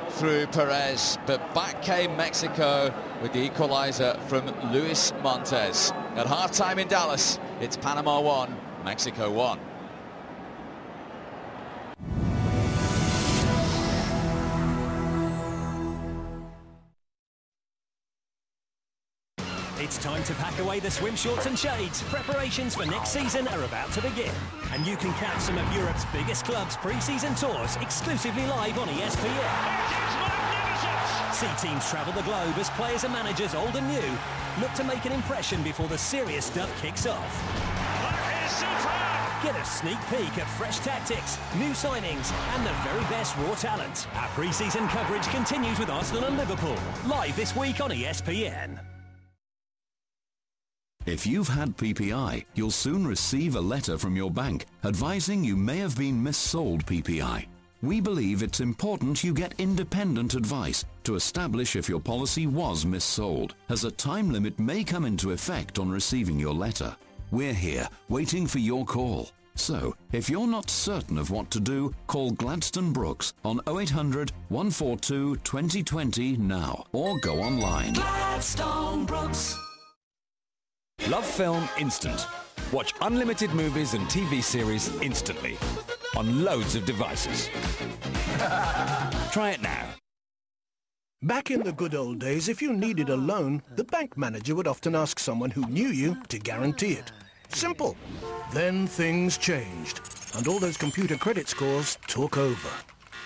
through Pérez, but back came Mexico with the equalizer from Luis Montes. At half-time in Dallas, it's Panama 1, Mexico 1. It's time to pack away the swim shorts and shades. Preparations for next season are about to begin. And you can catch some of Europe's biggest clubs' pre-season tours exclusively live on ESPN. See teams travel the globe as players and managers old and new look to make an impression before the serious stuff kicks off. Get a sneak peek at fresh tactics, new signings and the very best raw talent. Our pre-season coverage continues with Arsenal and Liverpool, live this week on ESPN. If you've had PPI, you'll soon receive a letter from your bank advising you may have been missold PPI. We believe it's important you get independent advice to establish if your policy was missold, as a time limit may come into effect on receiving your letter. We're here, waiting for your call. So, if you're not certain of what to do, call Gladstone Brooks on 0800 142 2020 now, or go online. Gladstone Brooks. Love film instant. Watch unlimited movies and TV series instantly on loads of devices. Try it now. Back in the good old days, if you needed a loan, the bank manager would often ask someone who knew you to guarantee it. Simple. Then things changed, and all those computer credit scores took over.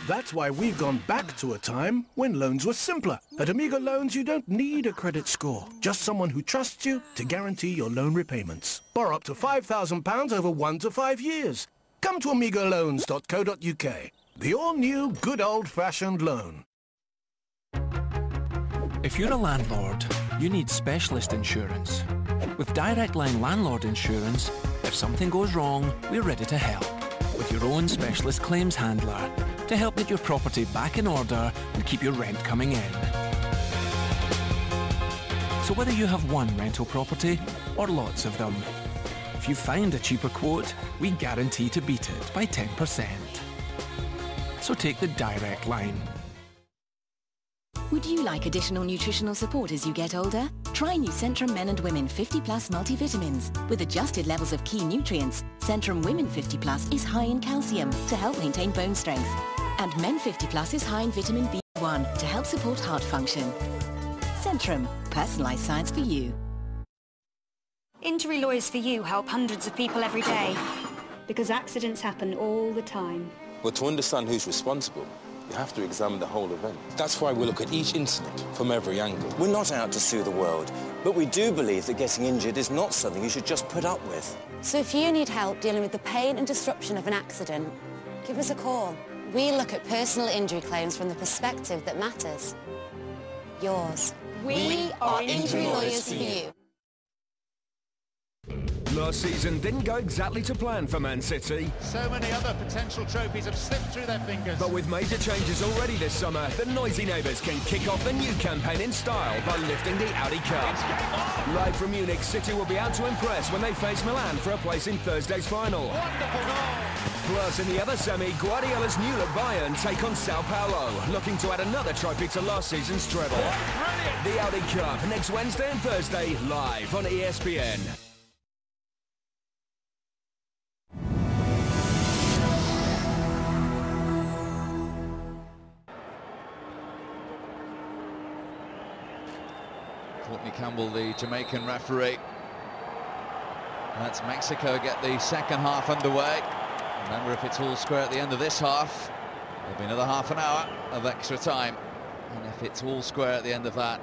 That's why we've gone back to a time when loans were simpler. At Amigo Loans, you don't need a credit score, just someone who trusts you to guarantee your loan repayments. Borrow up to £5,000 over 1 to 5 years. Come to amigoloans.co.uk. The all-new, good old-fashioned loan. If you're a landlord, you need specialist insurance. With Direct Line Landlord Insurance, if something goes wrong, we're ready to help. With your own specialist claims handler to help get your property back in order and keep your rent coming in. So whether you have one rental property or lots of them, if you find a cheaper quote, we guarantee to beat it by 10%. So take the Direct Line. Would you like additional nutritional support as you get older? Try new Centrum Men and Women 50 Plus multivitamins. With adjusted levels of key nutrients, Centrum Women 50 Plus is high in calcium to help maintain bone strength. And Men 50 Plus is high in vitamin B1 to help support heart function. Centrum, personalised science for you. Injury Lawyers for You help hundreds of people every day. Because accidents happen all the time. But to understand who's responsible, you have to examine the whole event. That's why we look at each incident from every angle. We're not out to sue the world, but we do believe that getting injured is not something you should just put up with. So if you need help dealing with the pain and disruption of an accident, give us a call. We look at personal injury claims from the perspective that matters. Yours. We are Injury Lawyers for You. Last season didn't go exactly to plan for Man City. So many other potential trophies have slipped through their fingers. But with major changes already this summer, the noisy neighbours can kick off the new campaign in style by lifting the Audi Cup. Live from Munich, City will be out to impress when they face Milan for a place in Thursday's final. Wonderful goal! Plus, in the other semi, Guardiola's new look Bayern take on Sao Paulo, looking to add another trophy to last season's treble. The Audi Cup, next Wednesday and Thursday, live on ESPN. Courtney Campbell, the Jamaican referee. That's Mexico get the second half underway. Remember, if it's all square at the end of this half, there'll be another half an hour of extra time. And if it's all square at the end of that,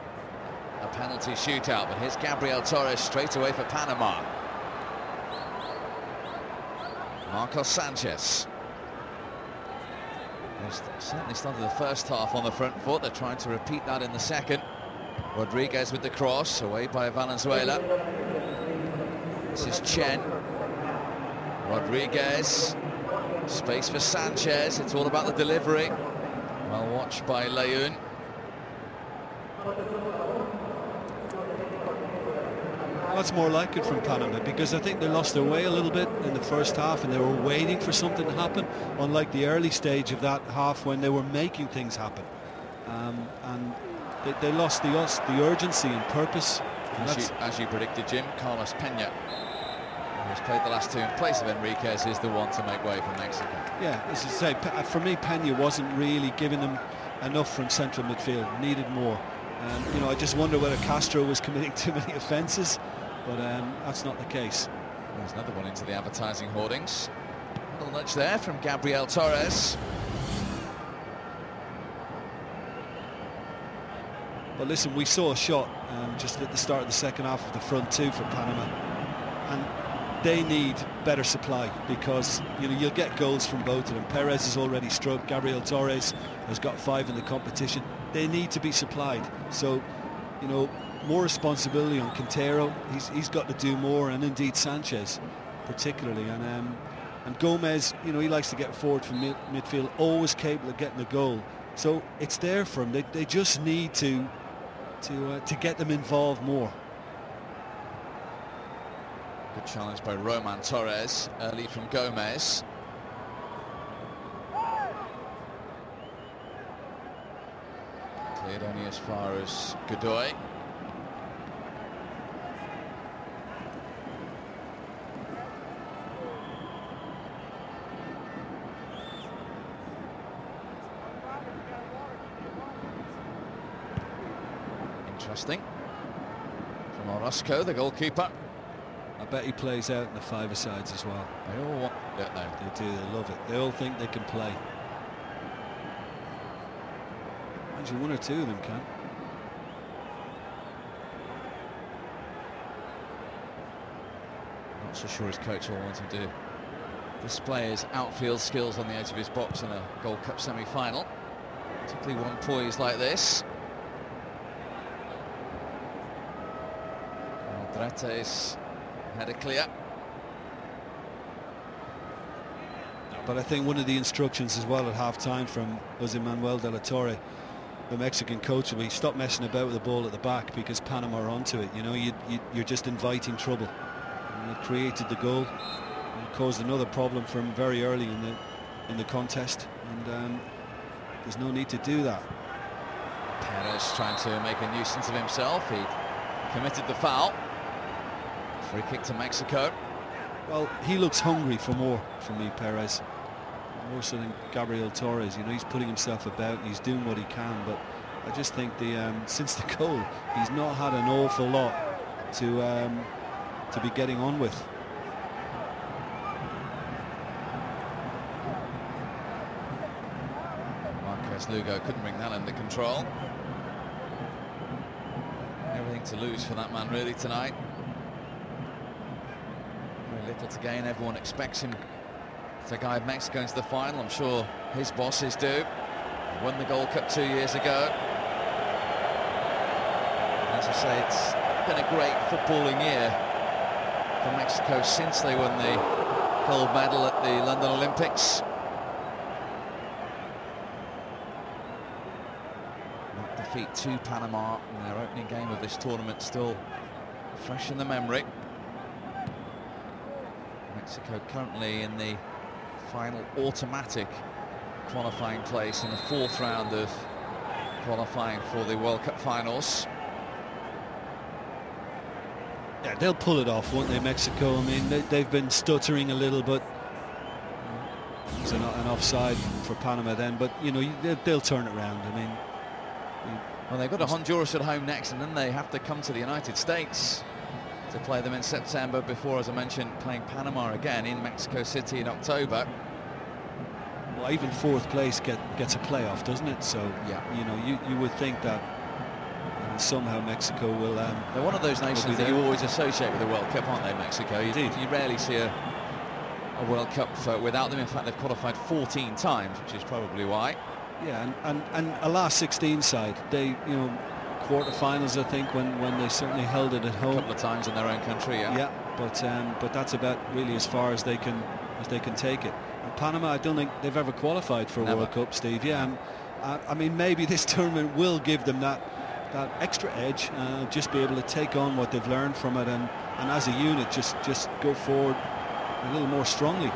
a penalty shootout. But here's Gabriel Torres straight away for Panama. Marcos Sánchez. They certainly started the first half on the front foot. They're trying to repeat that in the second. Rodríguez with the cross, away by Valenzuela. This is Chen. Rodríguez. Space for Sánchez. It's all about the delivery. Well watched by Layún. That's more like it from Panama, because I think they lost their way a little bit in the first half and they were waiting for something to happen, unlike the early stage of that half when they were making things happen. And they lost the urgency and purpose. And as you predicted, Jim, Carlos Peña, who's played the last two in place of Enriquez, is the one to make way for Mexico. Yeah, as I say, for me, Peña wasn't really giving them enough from central midfield, needed more. You know, I just wonder whether Castro was committing too many offences, but that's not the case. There's another one into the advertising hoardings. A little nudge there from Gabriel Torres. But listen, we saw a shot just at the start of the second half of the front two for Panama, and they need better supply, because you'll get goals from both of them. Pérez has already struck. Gabriel Torres has got 5 in the competition. They need to be supplied. So, more responsibility on Quintero. He's got to do more, and indeed Sánchez particularly. And Gómez, he likes to get forward from midfield, always capable of getting a goal. So it's there for him. They just need to get them involved more. Good challenge by Roman Torres, early from Gómez. Cleared only as far as Godoy. Interesting. From Orozco, the goalkeeper. I bet he plays out in the 5-a-sides as well. They all want it, don't they? They do, they love it. They all think they can play. Actually, 1 or 2 of them can. Not so sure his coach will want him to display his outfield skills on the edge of his box in a Gold Cup semi-final, particularly one poised like this. Aldrete's header clear. But I think one of the instructions as well at half-time from José Manuel de la Torre, the Mexican coach, will be stop messing about with the ball at the back, because Panama are onto it. You're just inviting trouble. And it created the goal and caused another problem for him very early in the contest, and there's no need to do that. Pérez trying to make a nuisance of himself. He committed the foul. Free kick to Mexico. Well, he looks hungry for more from me, Pérez. More so than Gabriel Torres. He's putting himself about and he's doing what he can, but I just think since the goal, he's not had an awful lot to be getting on with. Márquez Lugo couldn't bring that under control. Everything to lose for that man really tonight. Very little to gain. Everyone expects him to guide Mexico into the final. I'm sure his bosses do. He won the Gold Cup 2 years ago. As I say, it's been a great footballing year for Mexico since they won the gold medal at the London Olympics. That defeat to Panama in their opening game of this tournament still fresh in the memory. Mexico currently in the final automatic qualifying place in the 4th round of qualifying for the World Cup finals. Yeah, they'll pull it off, won't they, Mexico? I mean, they've been stuttering a little, but it's an offside for Panama then, but they'll turn it around. I mean, well, they've got a Honduras at home next, and then they have to come to the United States to play them in September before, as I mentioned, playing Panama again in Mexico City in October. Well, even 4th place gets a playoff, doesn't it? So yeah, you would think that somehow Mexico will. They're one of those nations that you always associate with the World Cup, aren't they, Mexico? You rarely see a World Cup without them. In fact, they've qualified 14 times, which is probably why. Yeah, and a last 16 side. They, quarterfinals, I think, when they certainly held it at home. A couple of times in their own country, yeah. Yeah, but that's about really as far as they can take it. And Panama, I don't think they've ever qualified for a World Cup, Steve. Yeah, I mean, maybe this tournament will give them that extra edge, just be able to take on what they've learned from it, and as a unit just go forward a little more strongly.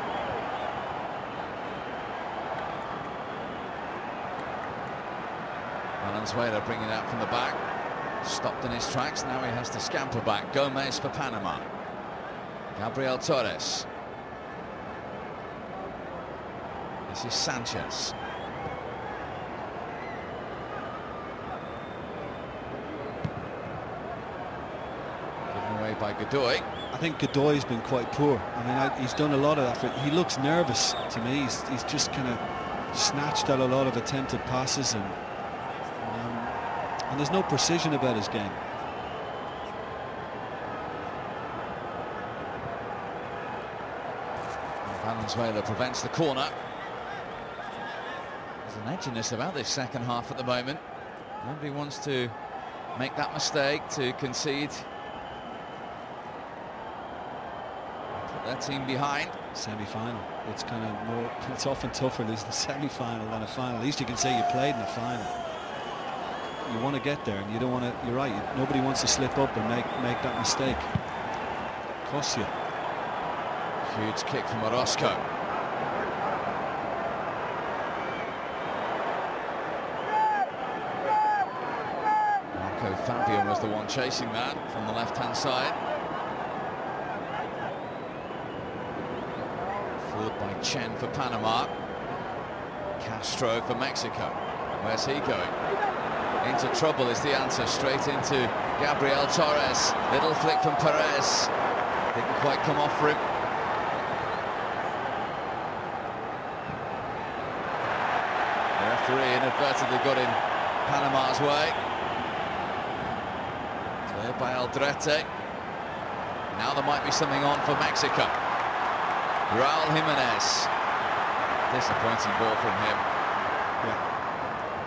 Valenzuela bringing it out from the back, stopped in his tracks. Now he has to scamper back. Gómez for Panama. Gabriel Torres. This is Sánchez. Given away by Godoy. I think Godoy's been quite poor. I mean, he's done a lot of that. He looks nervous to me. He's just kind of snatched at a lot of attempted passes, and there's no precision about his game. Valenzuela prevents the corner. There's an edginess about this second half at the moment. Nobody wants to make that mistake, to concede. Put their team behind. Semi-final. It's kind of more. It's often tougher losing the semi-final than a final. At least you can say you played in a final. You want to get there, and you don't want to. You're right. Nobody wants to slip up and make that mistake. Costs you. Huge kick from Orozco. Fabián was the one chasing that from the left-hand side. Followed by Chen for Panama. Castro for Mexico. Where's he going? Into trouble is the answer. Straight into Gabriel Torres. Little flick from Pérez. Didn't quite come off for him. The referee inadvertently got in Panama's way. By Aldrete. Now there might be something on for Mexico. Raúl Jiménez. Disappointing ball from him. Yeah.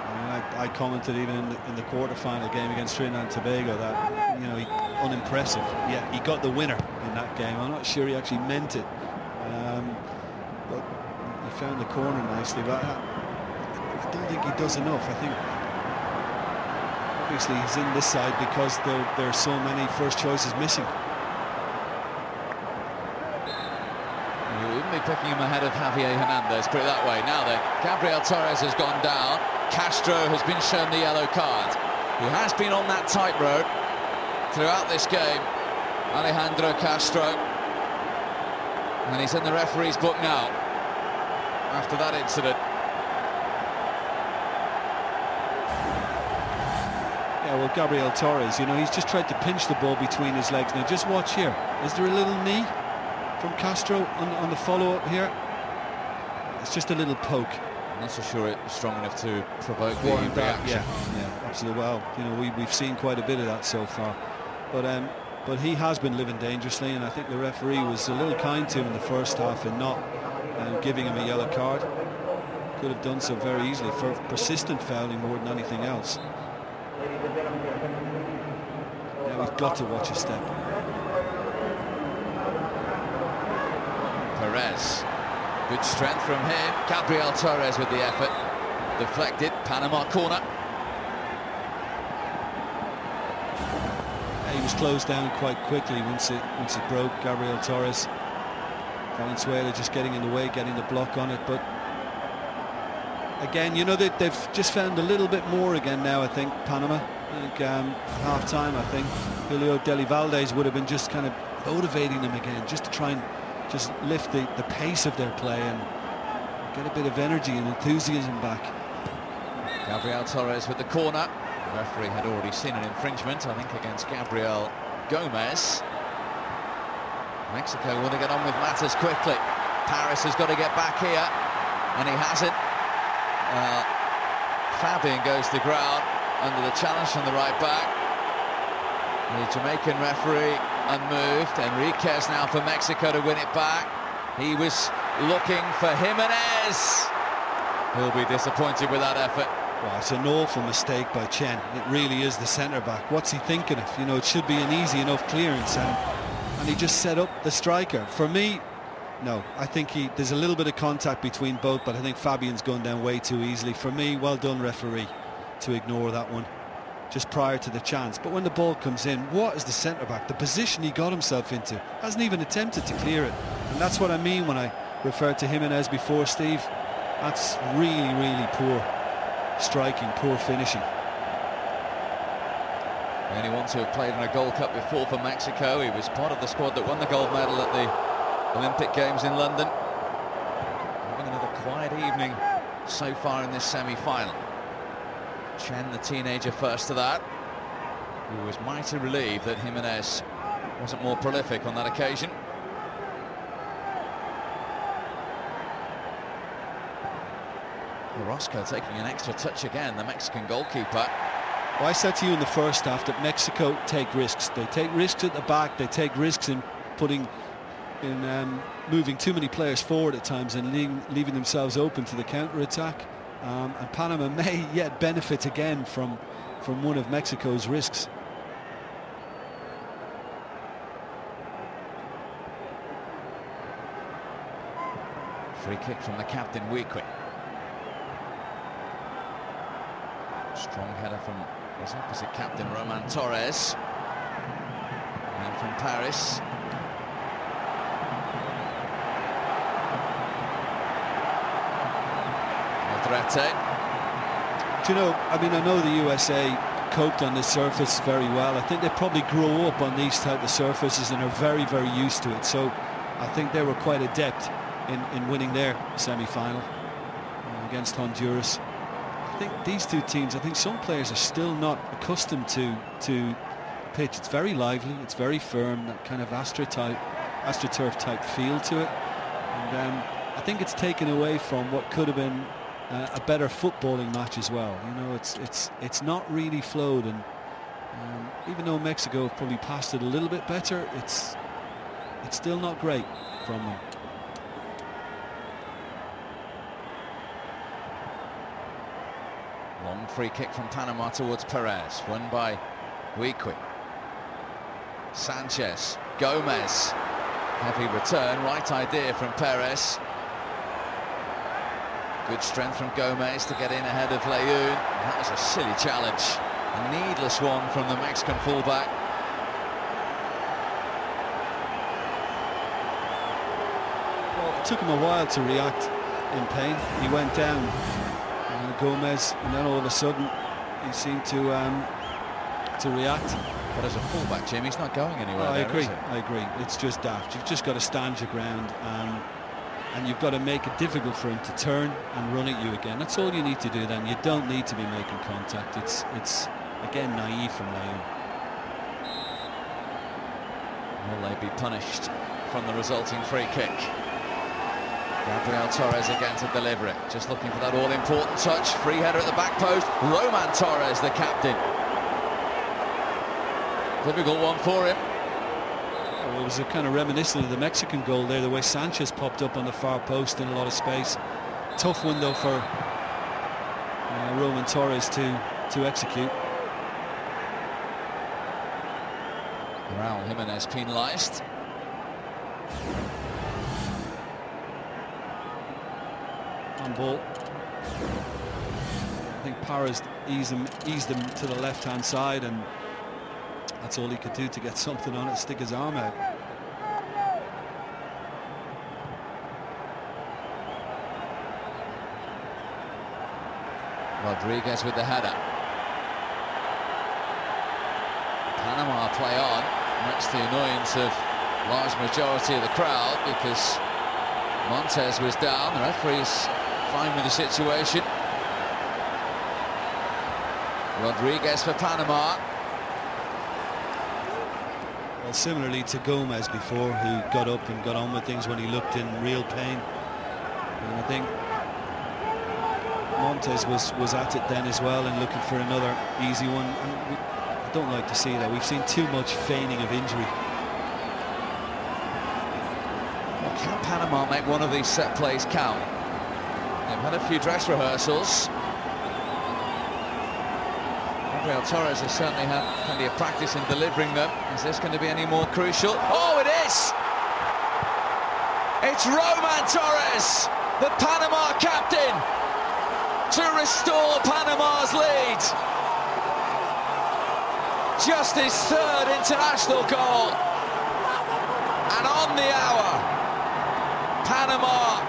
I mean, I commented even in the quarter-final game against Trinidad and Tobago that, you know, unimpressive. Yeah, he got the winner in that game. I'm not sure he actually meant it, but he found the corner nicely. But I don't think he does enough. I think. Obviously he's in this side because there are so many first choices missing. You wouldn't be picking him ahead of Javier Hernandez, put it that way. Now then, Gabriel Torres has gone down. Castro has been shown the yellow card. He has been on that tightrope throughout this game, Alejandro Castro. And he's in the referee's book now after that incident. Well, Gabriel Torres, you know, he's just tried to pinch the ball between his legs. Now, just watch here. Is there a little knee from Castro on the follow-up here? It's just a little poke. I'm not so sure it was strong enough to provoke the reaction. Yeah, absolutely. Well, you know, we've seen quite a bit of that so far. But he has been living dangerously, and I think the referee was a little kind to him in the first half in not giving him a yellow card. Could have done so very easily for persistent fouling more than anything else. Now we've got to watch a step. Perez, good strength from him. Gabriel Torres with the effort. Deflected, Panama corner. He was closed down quite quickly once it broke. Gabriel Torres. Valenzuela just getting in the way, getting the block on it, but again, you know, they've just found a little bit more again now, I think, Panama. I think half-time, I think, Dely Valdés would have been just kind of motivating them again, just to try and just lift the pace of their play and get a bit of energy and enthusiasm back. Gabriel Torres with the corner. The referee had already seen an infringement, I think, against Gabriel Gómez. Mexico want to get on with matters quickly. Parris has got to get back here, and he hasn't. Fabián goes to the ground under the challenge from the right back. The Jamaican referee unmoved. Enriquez now for Mexico to win it back. He was looking for Jiménez. He'll be disappointed with that effort. Well, it's an awful mistake by Chen. It really is, the centre-back. What's he thinking of? You know, it should be an easy enough clearance, and he just set up the striker. For me, no, I think there's a little bit of contact between both, but I think Fabian's gone down way too easily. For me, well done, referee, to ignore that one just prior to the chance. But when the ball comes in, what is the centre-back? The position he got himself into, hasn't even attempted to clear it. And that's what I mean when I referred to Jiménez before, Steve. That's really, really poor striking, poor finishing. The only one to have played in a Gold Cup before for Mexico. He was part of the squad that won the gold medal at the Olympic Games in London. Having another quiet evening so far in this semi-final. Chen, the teenager, first to that, who was mighty relieved that Jiménez wasn't more prolific on that occasion. Orozco taking an extra touch again, the Mexican goalkeeper. Well, I said to you in the first half that Mexico take risks. They take risks at the back, they take risks in putting moving too many players forward at times and leaving themselves open to the counter-attack. And Panama may yet benefit again from one of Mexico's risks. Free kick from the captain, Huiqui. Strong header from his opposite captain, Roman Torres. And from Parris. Aldrete. Do you know, I mean, I know the USA coped on this surface very well. I think they probably grow up on these type of surfaces and are very, very used to it. So I think they were quite adept in winning their semi-final against Honduras. I think these two teams, I think some players are still not accustomed to pitch. It's very lively, it's very firm, that kind of AstroTurf type feel to it. And I think it's taken away from what could have been a better footballing match as well. You know, it's not really flowed, and even though Mexico have probably passed it a little bit better, it's still not great from them. Long free kick from Panama towards Pérez, won by Huiqui. Sánchez, Gómez, heavy return, right idea from Pérez. Good strength from Gómez to get in ahead of Layún. That was a silly challenge, a needless one from the Mexican fullback. Well, it took him a while to react in pain. He went down, Gómez, and then all of a sudden he seemed to react. But as a fullback, Jim, he's not going anywhere. I agree. It's just daft. You've just got to stand your ground, and you've got to make it difficult for him to turn and run at you again. That's all you need to do then. You don't need to be making contact. It's again naive from Layún. Will they be punished from the resulting free kick? Gabriel Torres again to deliver it. Just looking for that all-important touch. Free header at the back post. Roman Torres, the captain. Difficult one for him. Well, it was a kind of reminiscent of the Mexican goal there, the way Sánchez popped up on the far post in a lot of space. Tough one though for Roman Torres to execute. Raúl Jiménez penalised. On ball. I think Parris eased him to the left-hand side, and that's all he could do to get something on it, stick his arm out. Rodríguez with the header. Panama play on, much to the annoyance of large majority of the crowd, because Montes was down. The referee's fine with the situation. Rodríguez for Panama. Well, similarly to Gómez before, who got up and got on with things when he looked in real pain. And I think Montes was at it then as well and looking for another easy one. And I don't like to see that. We've seen too much feigning of injury. Well, can Panama make one of these set plays count? They've had a few dress rehearsals. Gabriel Torres has certainly had plenty of practice in delivering them. Is this going to be any more crucial? Oh, it is! It's Roman Torres, the Panama captain, to restore Panama's lead. Just his third international goal. And on the hour, Panama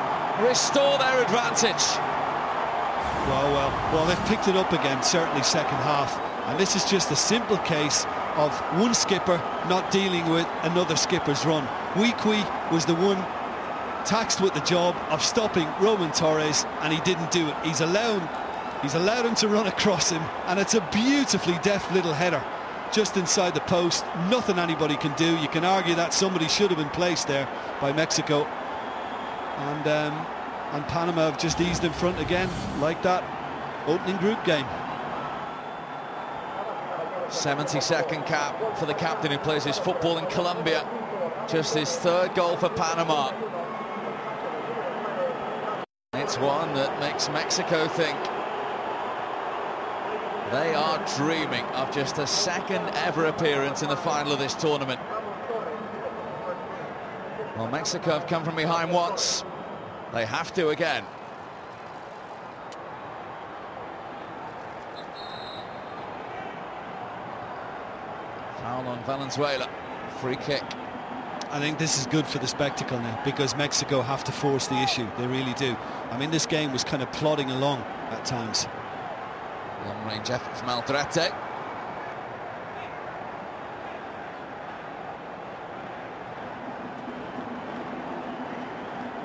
restore their advantage. Well, they've picked it up again, certainly second half. And this is just a simple case of one skipper not dealing with another skipper's run. Huiqui was the one tasked with the job of stopping Roman Torres, and he didn't do it. He's allowed him to run across him, and it's a beautifully deft little header just inside the post. Nothing anybody can do. You can argue that somebody should have been placed there by Mexico. And Panama have just eased in front again, like that opening group game. 72nd cap for the captain who plays his football in Colombia. just his third goal for Panama. It's one that makes Mexico think they are dreaming of just a second ever appearance in the final of this tournament. Well, Mexico have come from behind once. They have to again. Foul on Valenzuela. Free kick. I think this is good for the spectacle now, because Mexico have to force the issue. They really do. I mean, this game was kind of plodding along at times. Long-range effort from Aldrete.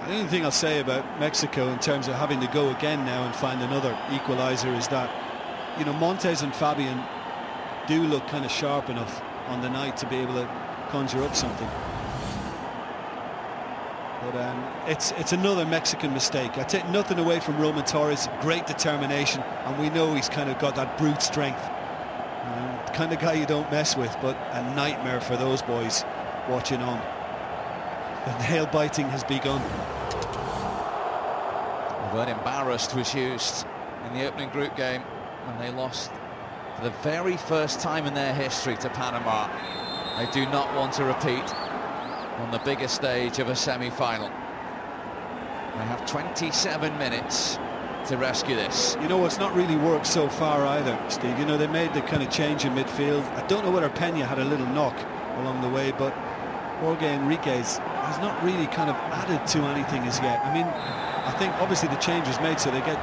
The only thing I'll say about Mexico in terms of having to go again now and find another equaliser is that, you know, Montes and Fabián do look kind of sharp enough on the night to be able to conjure up something. But it's another Mexican mistake. I take nothing away from Roman Torres, great determination, and we know he's kind of got that brute strength. The kind of guy you don't mess with, but a nightmare for those boys watching on. The nail biting has begun. The word embarrassed was used in the opening group game when they lost for the very first time in their history to Panama. They do not want to repeat on the biggest stage of a semi-final. They have 27 minutes to rescue this. You know, it's not really worked so far either, Steve. You know, they made the kind of change in midfield. I don't know whether Peña had a little knock along the way, but Jorge Enriquez has not really kind of added to anything as yet. I mean, I think obviously the change was made so they get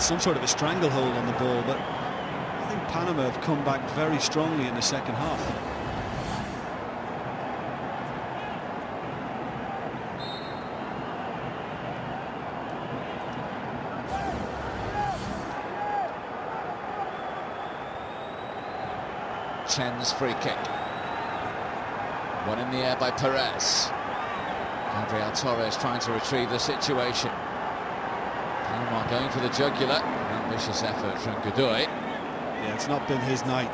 some sort of a stranglehold on the ball, but I think Panama have come back very strongly in the second half. Chen's free kick. One in the air by Pérez. Torres trying to retrieve the situation. Panama going for the jugular. Ambitious effort from Godoy. Yeah, it's not been his night.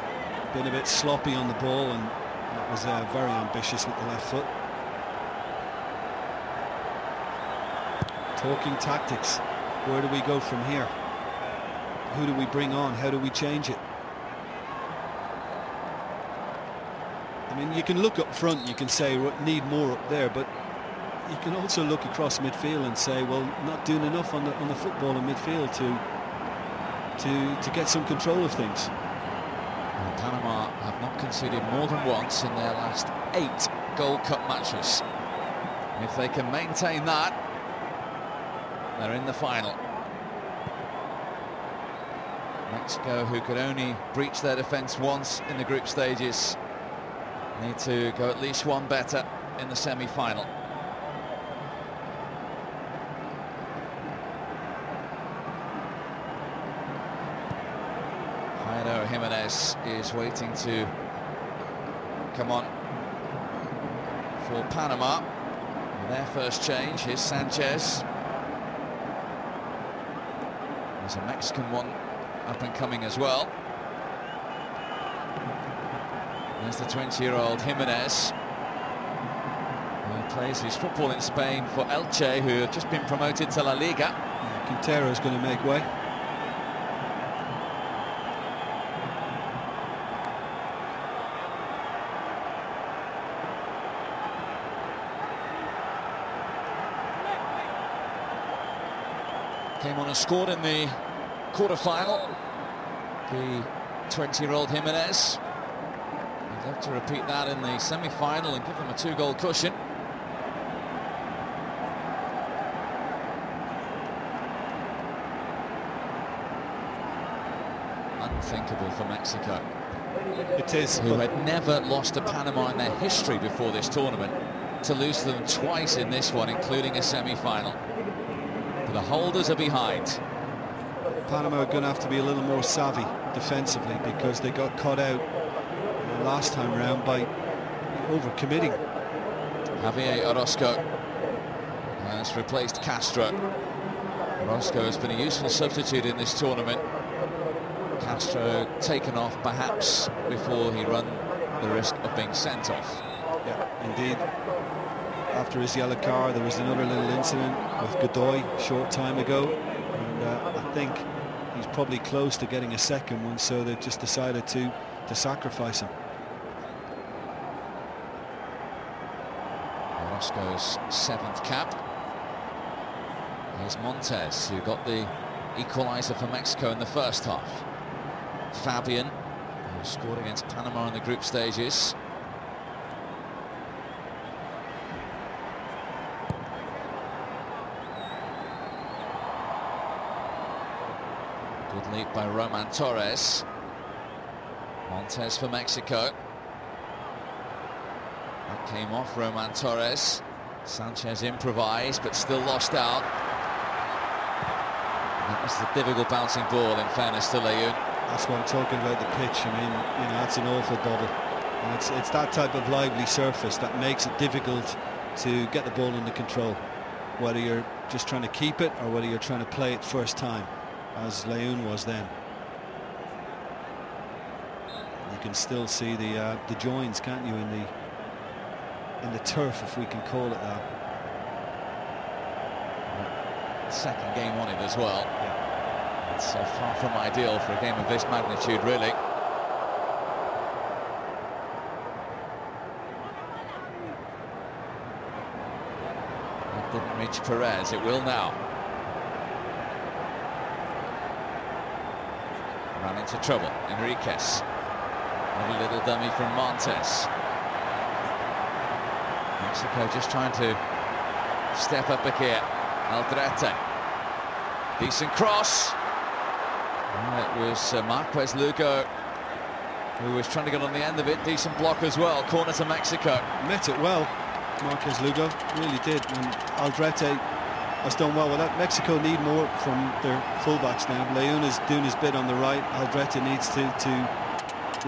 Been a bit sloppy on the ball, and that was very ambitious with the left foot. Talking tactics. Where do we go from here? Who do we bring on? How do we change it? I mean, you can look up front, you can say need more up there, but you can also look across midfield and say, well, not doing enough on the football in midfield to get some control of things. Well, Panama have not conceded more than once in their last 8 Gold Cup matches. If they can maintain that, they're in the final. Mexico, who could only breach their defence once in the group stages, need to go at least one better in the semi-final. Jiménez is waiting to come on for Panama. Their first change, here's Sánchez. There's a Mexican one up and coming as well. There's the 20-year-old Jiménez, who plays his football in Spain for Elche, who have just been promoted to La Liga. Yeah, Quintero is going to make way. Came on and scored in the quarter-final. The 20-year-old Jiménez. I'd love to repeat that in the semi-final and give them a 2-goal cushion. Unthinkable for Mexico. It is. Who had never lost to Panama in their history before this tournament, to lose to them twice in this one, including a semi-final. The holders are behind. Panama are going to have to be a little more savvy defensively, because they got caught out last time round by over-committing. Javier Orozco has replaced Castro. Orozco has been a useful substitute in this tournament. Castro taken off perhaps before he run the risk of being sent off. Yeah, indeed. After his yellow card, there was another little incident with Godoy a short time ago, and I think he's probably close to getting a second one, so they've just decided to sacrifice him. Orozco's 7th cap. Here's Montes, who got the equaliser for Mexico in the first half. Fabián, who scored against Panama in the group stages. Good lead by Roman Torres. Montes for Mexico. That came off Roman Torres. Sánchez improvised, but still lost out. That was a difficult bouncing ball, in fairness to Layún. That's what I'm talking about, the pitch. I mean, you know, that's an awful bobble. And it's that type of lively surface that makes it difficult to get the ball under control, whether you're just trying to keep it or whether you're trying to play it first time, as Layún was then. You can still see the joins, can't you, in the turf, if we can call it that. Second game on it as well. Yeah. It's far from ideal for a game of this magnitude, really. It didn't reach Pérez. It will now. Ran into trouble. Enriquez. A little dummy from Montes. Mexico just trying to step up a gear. Aldrete. Decent cross. And it was Márquez Lugo who was trying to get on the end of it. Decent block as well. Corner to Mexico. Met it well, Márquez Lugo. Really did. And Aldrete has done well with that. Mexico need more from their fullbacks now. Layún is doing his bit on the right. Aldrete needs to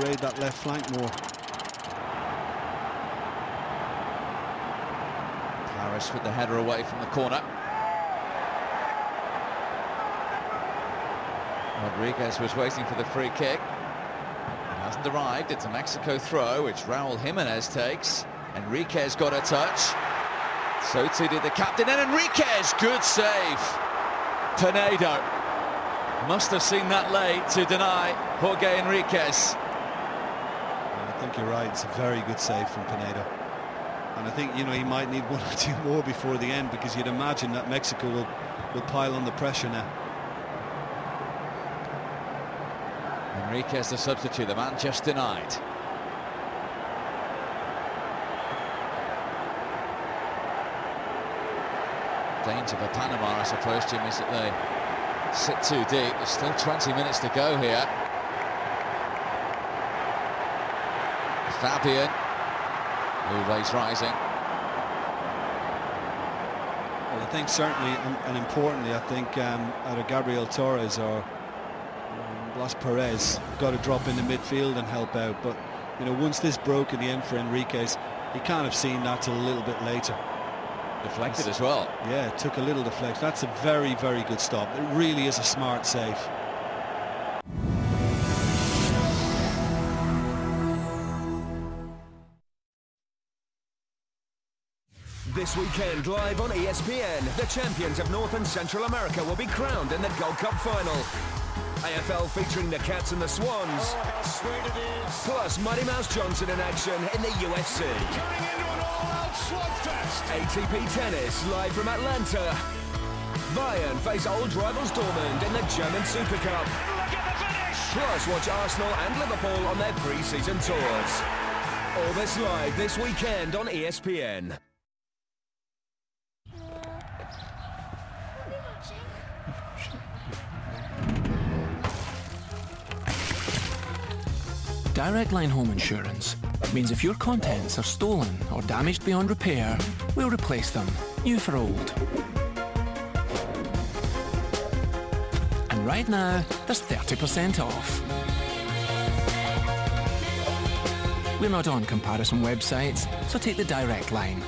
raid that left flank more. Parris with the header away from the corner. Rodríguez was waiting for the free kick. It hasn't arrived. It's a Mexico throw, which Raúl Jiménez takes. Enriquez got a touch. So too did the captain. And Enriquez, good save. Penedo must have seen that late to deny Jorge Enriquez. I think you're right. It's a very good save from Penedo. And I think, you know, he might need one or two more before the end, because you'd imagine that Mexico will pile on the pressure now. Enriquez the substitute, the man just denied. Danger for Panama, I suppose, Jim, is that they sit too deep. There's still 20 minutes to go here. Fabián, always rising. Well, I think certainly, and importantly, I think either Gabriel Torres or Blas Pérez got to drop into midfield and help out. But, you know, once this broke in the end for Enriquez, he can't have seen that till a little bit later. Deflected as well. Yeah, it took a little deflection. That's a very, very good stop. It really is a smart save. This weekend, live on ESPN, the champions of North and Central America will be crowned in the Gold Cup final. AFL featuring the Cats and the Swans. Oh, how sweet it is. Plus Mighty Mouse Johnson in action in the UFC. Turning into an all-out slugfest. ATP Tennis, live from Atlanta. Bayern face old rivals Dortmund in the German Super Cup. Look at the finish. Plus watch Arsenal and Liverpool on their pre-season tours. All this live this weekend on ESPN. Direct Line Home Insurance means if your contents are stolen or damaged beyond repair, we'll replace them, new for old. And right now, there's 30% off. We're not on comparison websites, so take the Direct Line.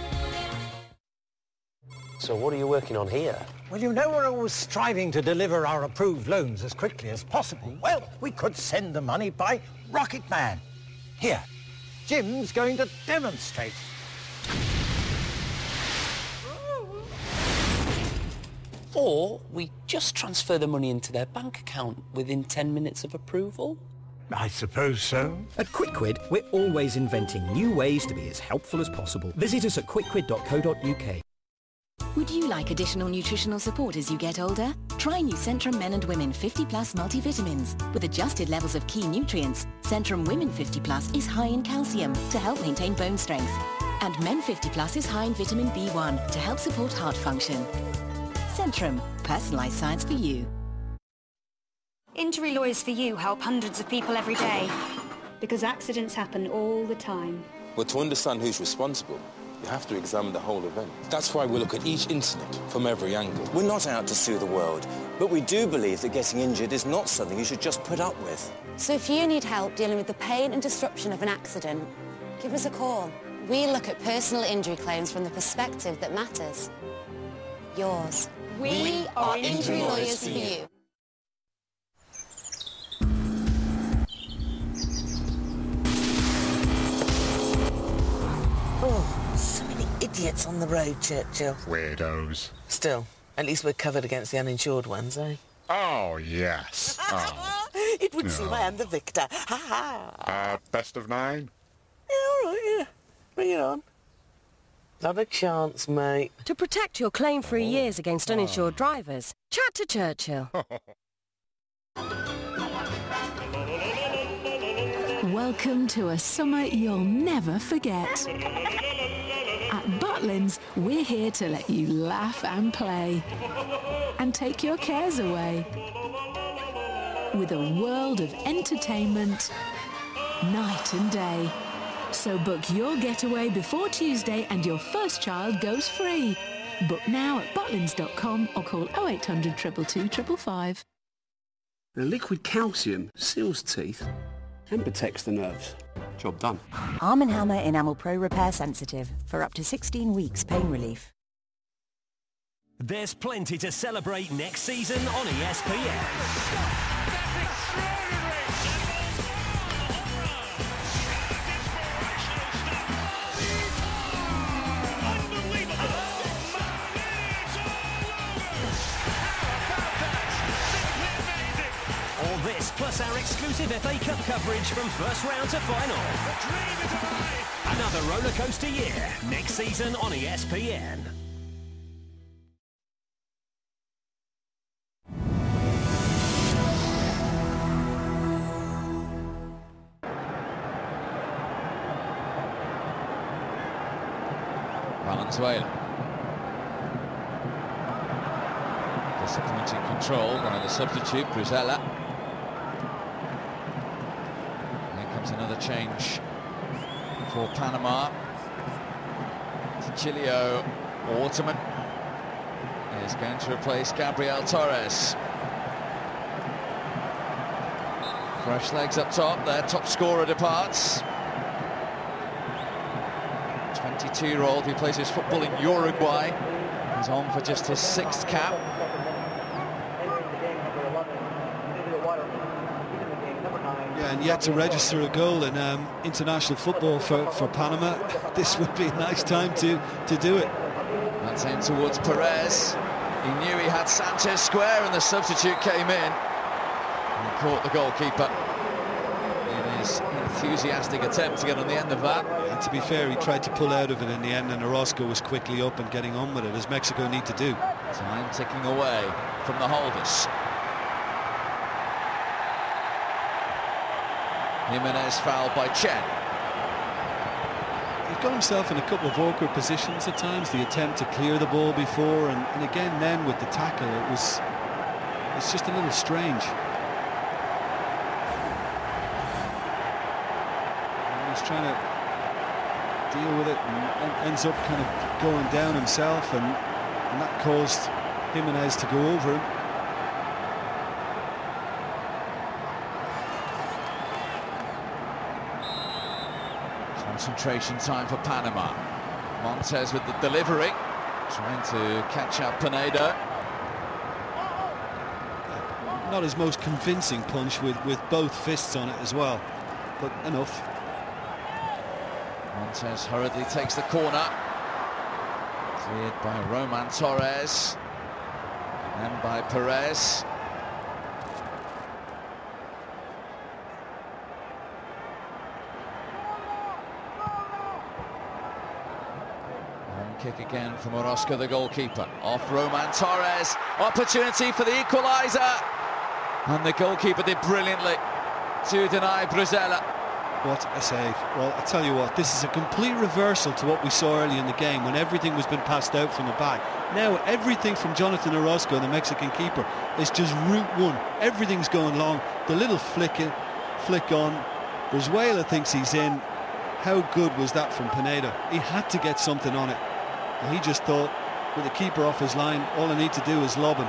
So what are you working on here? Well, you know, we're always striving to deliver our approved loans as quickly as possible. Well, we could send the money by Rocket Man. Here, Jim's going to demonstrate. Or we just transfer the money into their bank account within 10 minutes of approval. I suppose so. At QuickQuid, we're always inventing new ways to be as helpful as possible. Visit us at quickquid.co.uk. Would you like additional nutritional support as you get older? Try new Centrum Men and Women 50 Plus multivitamins. With adjusted levels of key nutrients, Centrum Women 50 Plus is high in calcium to help maintain bone strength. And Men 50 Plus is high in vitamin B1 to help support heart function. Centrum, personalised science for you. Injury Lawyers for You help hundreds of people every day. Because accidents happen all the time. Well, to understand who's responsible, you have to examine the whole event. That's why we look at each incident from every angle. We're not out to sue the world, but we do believe that getting injured is not something you should just put up with. So if you need help dealing with the pain and disruption of an accident, give us a call. We look at personal injury claims from the perspective that matters. Yours. We are Injury Lawyers for You. Oh, so many idiots on the road, Churchill. Weirdos. Still, at least we're covered against the uninsured ones, eh? Oh, yes. Oh. It would seem I am the victor. Ha ha. Best of 9? Yeah, all right, yeah. Bring it on. Not a chance, mate. To protect your claim-free years against uninsured drivers, chat to Churchill. Welcome to a summer you'll never forget. At Butlins, we're here to let you laugh and play and take your cares away with a world of entertainment night and day. So book your getaway before Tuesday and your first child goes free. Book now at butlins.com or call 0800 222 555. The liquid calcium seals teeth and protects the nerves. Job done. Arm & Hammer Enamel Pro Repair Sensitive for up to 16 weeks pain relief. There's plenty to celebrate next season on ESPN. All this plus our exclusive FA Cup coverage from first round to final. Another roller coaster year next season on ESPN. Valenzuela. Disappointing control by the substitute, Bruzella. Here comes another change for Panama. Chilio Waterman is going to replace Gabriel Torres. Fresh legs up top, their top scorer departs. 22-year-old who plays his football in Uruguay. He's on for just his 6th cap. Yeah, and yet to register a goal in international football for Panama. This would be a nice time to do it. That's in towards Perez. He knew he had Sánchez square and the substitute came in. And caught the goalkeeper in his enthusiastic attempt to get on the end of that. And to be fair, he tried to pull out of it in the end, and Orozco was quickly up and getting on with it, as Mexico need to do. Time ticking away from the holders. Jiménez fouled by Chen. He got himself in a couple of awkward positions at times. The attempt to clear the ball before, and again then with the tackle, it's just a little strange. And he's trying to deal with it and ends up kind of going down himself, and that caused Jiménez to go over him. Concentration time for Panama. Montes with the delivery, trying to catch up Penedo. Not his most convincing punch with both fists on it as well, but enough. Montes hurriedly takes the corner. Cleared by Roman Torres. And then by Pérez. Kick again from Orozco, the goalkeeper. Off Roman Torres. Opportunity for the equaliser. And the goalkeeper did brilliantly to deny Brizuela. What a save. Well, I tell you what, this is a complete reversal to what we saw early in the game when everything was being passed out from the back. Now everything from Jonathan Orozco, the Mexican keeper, is just route one. Everything's going long. The little flick on. Brizuela thinks he's in. How good was that from Penedo? He had to get something on it. And he just thought, with the keeper off his line, all I need to do is lob him.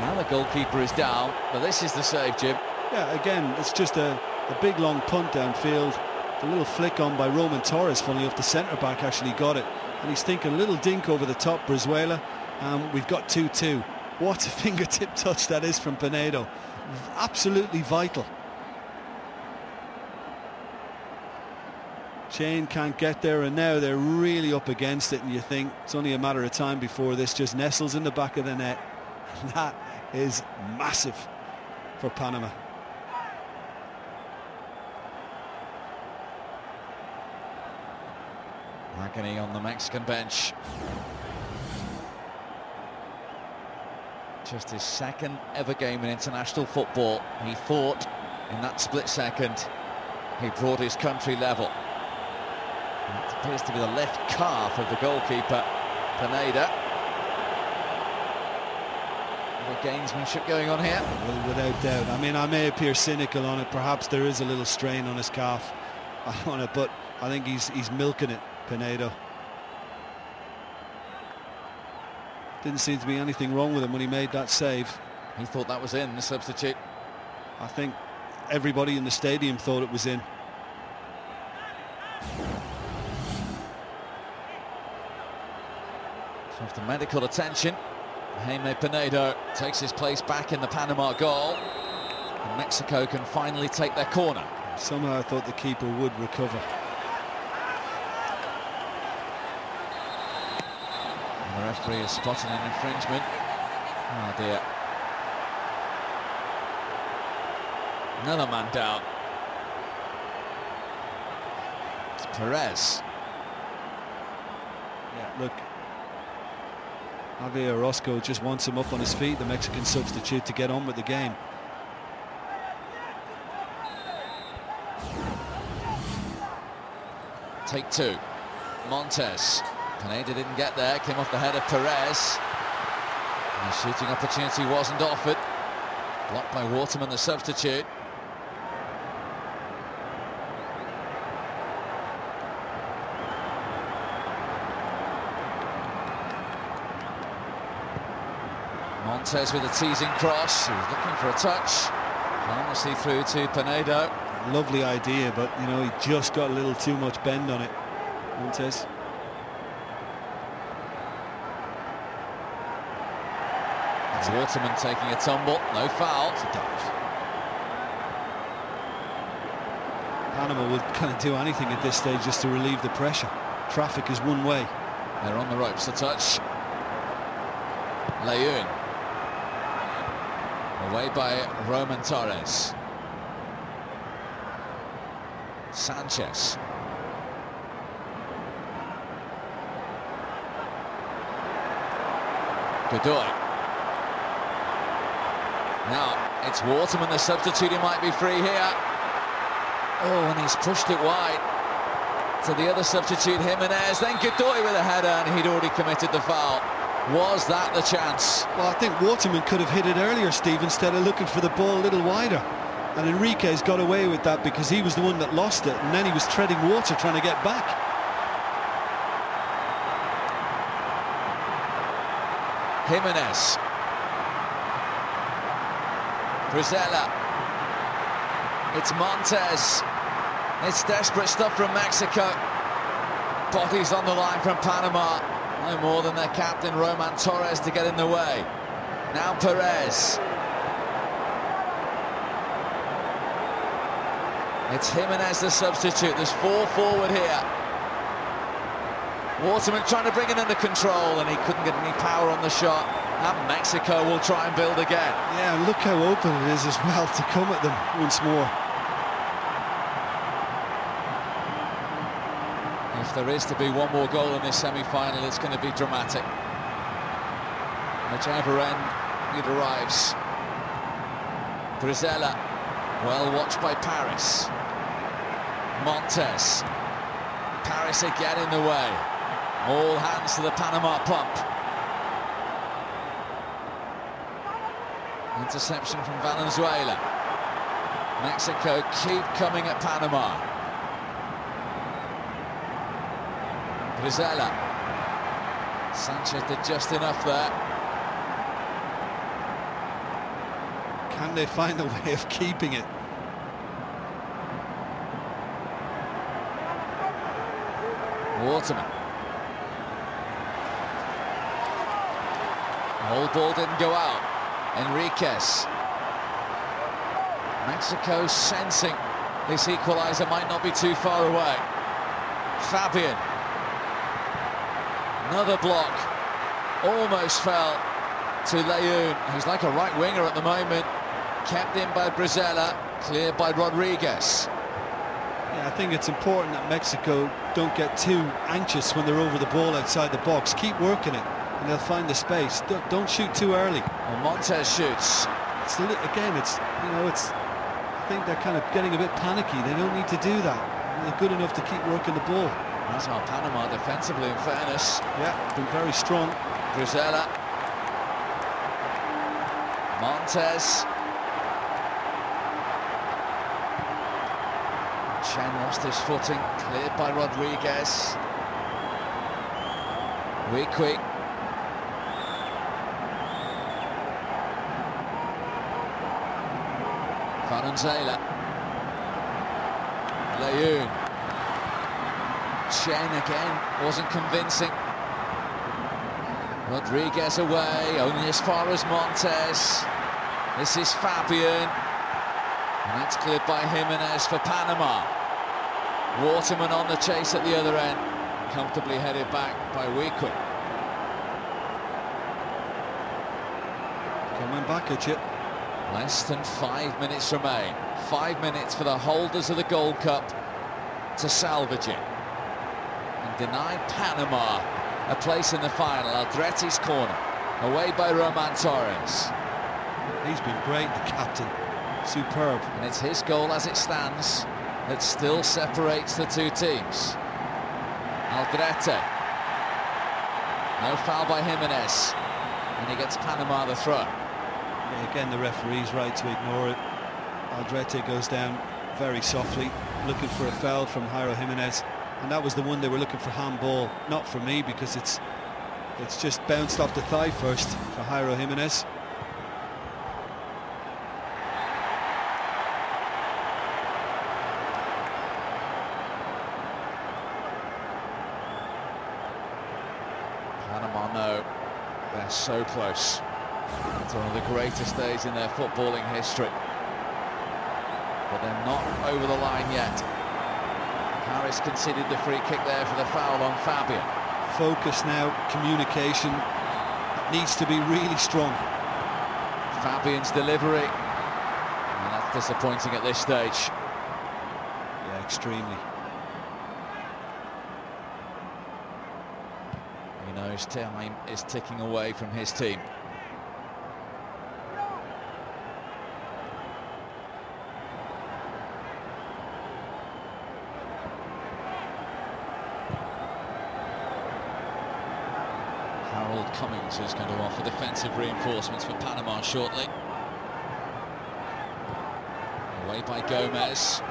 Now the goalkeeper is down, but this is the save, Jim. Yeah, again, it's just a big long punt downfield. The little flick on by Roman Torres, funnily enough, the centre-back actually got it. And he's thinking a little dink over the top, Brizuela. We've got 2-2. What a fingertip touch that is from Penedo. Absolutely vital. Chen can't get there, and now they're really up against it, and you think it's only a matter of time before this just nestles in the back of the net. That is massive for Panama. Agony on the Mexican bench. Just his second ever game in international football. He thought in that split second he brought his country level. It appears to be the left calf of the goalkeeper, Penedo. The gamesmanship going on here. Well, without doubt. I mean, I may appear cynical on it. Perhaps there is a little strain on his calf on it, but I think he's milking it, Penedo. Didn't seem to be anything wrong with him when he made that save. He thought that was in, the substitute. I think everybody in the stadium thought it was in. So after medical attention, Jaime Penedo takes his place back in the Panama goal. And Mexico can finally take their corner. Somehow I thought the keeper would recover. And the referee has spotted an infringement. Oh dear. Another man down. It's Pérez. Yeah, look. Javier Orozco just wants him up on his feet, the Mexican substitute, to get on with the game. Take two. Montes. Penedo didn't get there, came off the head of Pérez. And the shooting opportunity wasn't offered. Blocked by Waterman, the substitute. Montes with a teasing cross. He was looking for a touch. Harmlessly through to Penedo. Lovely idea, but you know, he just got a little too much bend on it, Montes. It's Waterman taking a tumble. No foul. It's a dive. Panama would kind of do anything at this stage just to relieve the pressure. Traffic is one way. They're on the ropes. A touch. Layún. Away by Roman Torres. Sánchez. Godoy. Now it's Waterman, the substitute. He might be free here. Oh, and he's pushed it wide to the other substitute, Jiménez. Then Godoy with a header, and he'd already committed the foul. Was that the chance? Well, I think Waterman could have hit it earlier, Steve, instead of looking for the ball a little wider. And Enrique's got away with that because he was the one that lost it, and then he was treading water trying to get back. Jiménez. Brizuela. It's Montes. It's desperate stuff from Mexico. Bodies on the line from Panama. No more than their captain, Roman Torres, to get in the way. Now Pérez. It's Jiménez the substitute. There's 4 forward here. Waterman trying to bring it under control, and he couldn't get any power on the shot. And Mexico will try and build again. Yeah, and look how open it is as well to come at them once more. If there is to be one more goal in this semi-final, it's going to be dramatic. Whichever end it arrives. Brizuela, well watched by Parris. Montes. Parris again in the way. All hands to the Panama pump. Interception from Valenzuela. Mexico keep coming at Panama. Brizuela. Sánchez did just enough there. Can they find a way of keeping it? Waterman. The whole ball didn't go out. Enriquez. Mexico sensing this equaliser might not be too far away. Fabián. Another block. Almost fell to Layún, who's like a right winger at the moment. Kept in by Brizuela, cleared by Rodríguez. Yeah, I think it's important that Mexico don't get too anxious when they're over the ball outside the box. Keep working it, and they'll find the space. Don't shoot too early. Well, Montes shoots. Again, I think they're kind of getting a bit panicky. They don't need to do that. They're good enough to keep working the ball. That's how Panama defensively, in fairness. Yeah, been very strong. Brizuela. Montes. Chen lost his footing, cleared by Rodríguez. Huiqui. Valenzuela. Layún. Chen again wasn't convincing. Rodríguez away, only as far as Montes. This is Fabián. And that's cleared by Jiménez for Panama. Waterman on the chase at the other end. Comfortably headed back by Huiqui. Coming back at you. Less than 5 minutes remain. 5 minutes for the holders of the Gold Cup to salvage it. And deny Panama a place in the final. Aldrete's corner. Away by Torres. He's been great, the captain. Superb. And it's his goal as it stands that still separates the two teams. Aldrete. No foul by Jiménez. And he gets Panama the throw. Yeah, again, the referee's right to ignore it. Aldrete goes down very softly, looking for a foul from Jiménez. And that was the one they were looking for handball. Not for me, because it's just bounced off the thigh first for Jiménez. Panama know they're so close to one of the greatest days in their footballing history, but they're not over the line yet. Parris conceded the free kick there for the foul on Fabián. Focus now, communication needs to be really strong. Fabian's delivery, and that's disappointing at this stage. Yeah, extremely. He knows time is ticking away from his team. Cummings is going to offer defensive reinforcements for Panama shortly. Away by Gómez.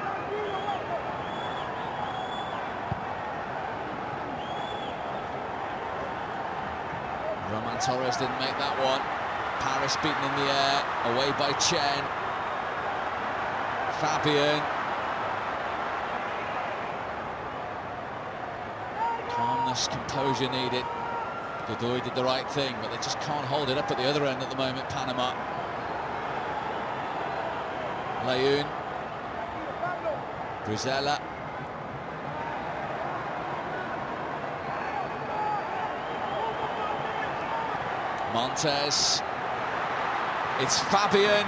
Torres didn't make that one. Parris beaten in the air. Away by Chen. Fabián. Calmness, composure needed. Godoy did the right thing, but they just can't hold it up at the other end at the moment, Panama. Layún. Brizella. Montes. It's Fabián.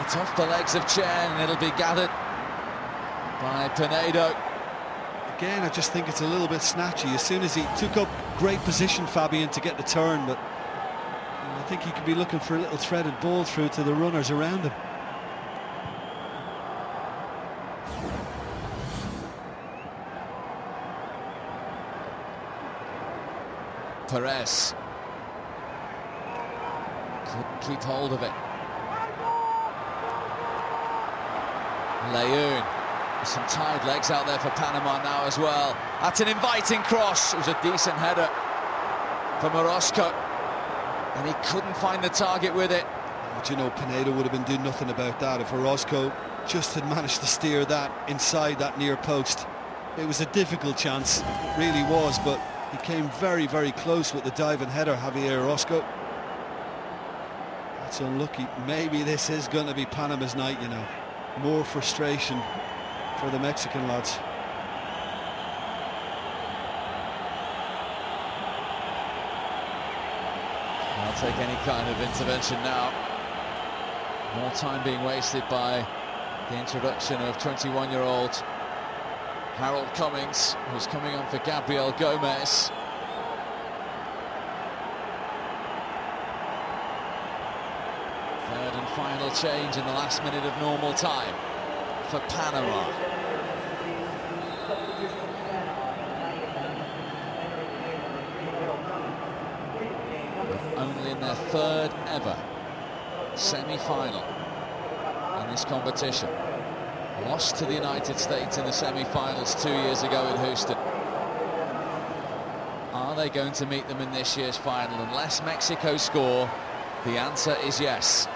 It's off the legs of Chen, and it'll be gathered by Penedo. Again, I just think it's a little bit snatchy. As soon as he took up great position, Fabián, to get the turn, but I think he could be looking for a little threaded ball through to the runners around him. Pérez couldn't keep hold of it. Layún. Some tired legs out there for Panama now as well. That's an inviting cross. It was a decent header from Orozco, and he couldn't find the target with it. But you know, Penedo would have been doing nothing about that if Orozco just had managed to steer that inside that near post. It was a difficult chance, it really was, but he came very, very close with the diving header, Javier Orozco. That's unlucky. Maybe this is going to be Panama's night, you know. More frustration for the Mexican lads. I'll take any kind of intervention now. More time being wasted by the introduction of 21-year-old Harold Cummings, who's coming on for Gabriel Gómez. Third and final change in the last minute of normal time for Panama. Only in their third ever semi-final in this competition. Lost to the United States in the semi-finals 2 years ago in Houston. Are they going to meet them in this year's final? Unless Mexico score, the answer is yes.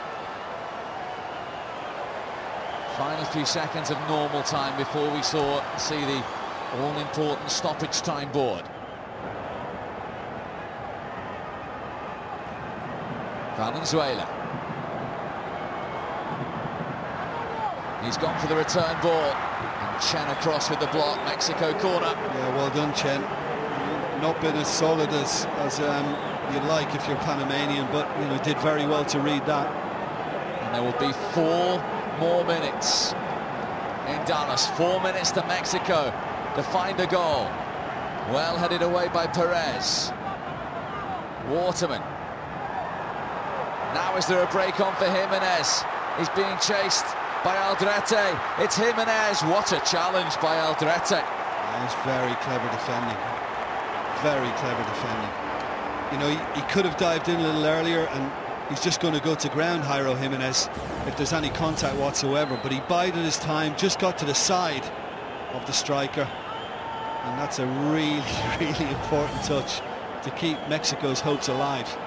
Final few seconds of normal time before we see the all-important stoppage time board. Valenzuela. He's gone for the return ball, and Chen across with the block. Mexico corner. Yeah, well done, Chen. Not been as solid as you'd like if you're Panamanian, but you know, did very well to read that. And there will be 4 more minutes in Dallas. 4 minutes to Mexico to find a goal. Well headed away by Pérez. Waterman. Now is there a break on for Jiménez? He's being chased by Aldrete. It's Jiménez. What a challenge by Aldrete. That's very clever defending. Very clever defending. You know, he could have dived in a little earlier, and he's just going to go to ground, Jairo Jiménez, if there's any contact whatsoever. But he bided his time, just got to the side of the striker. And that's a really, really important touch to keep Mexico's hopes alive.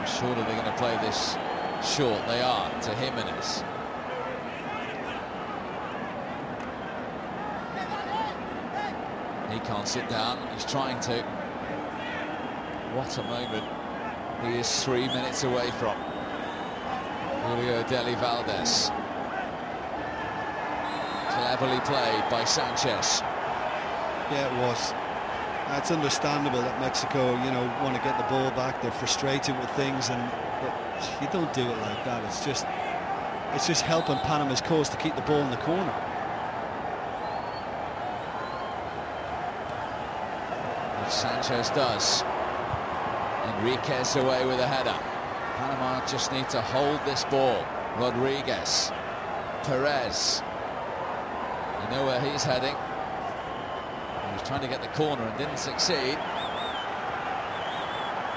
Surely they're going to play this short. They are, to Jiménez. He can't sit down. He's trying to. What a moment he is 3 minutes away from. Julio Dely Valdés. Cleverly played by Sánchez. Yeah, it was. It's understandable that Mexico, you know, want to get the ball back. They're frustrated with things, but you don't do it like that. It's just helping Panama's cause to keep the ball in the corner. Which Sánchez does. Enriquez away with a header. Panama just need to hold this ball. Rodríguez. Pérez. You know where he's heading. He was trying to get the corner and didn't succeed.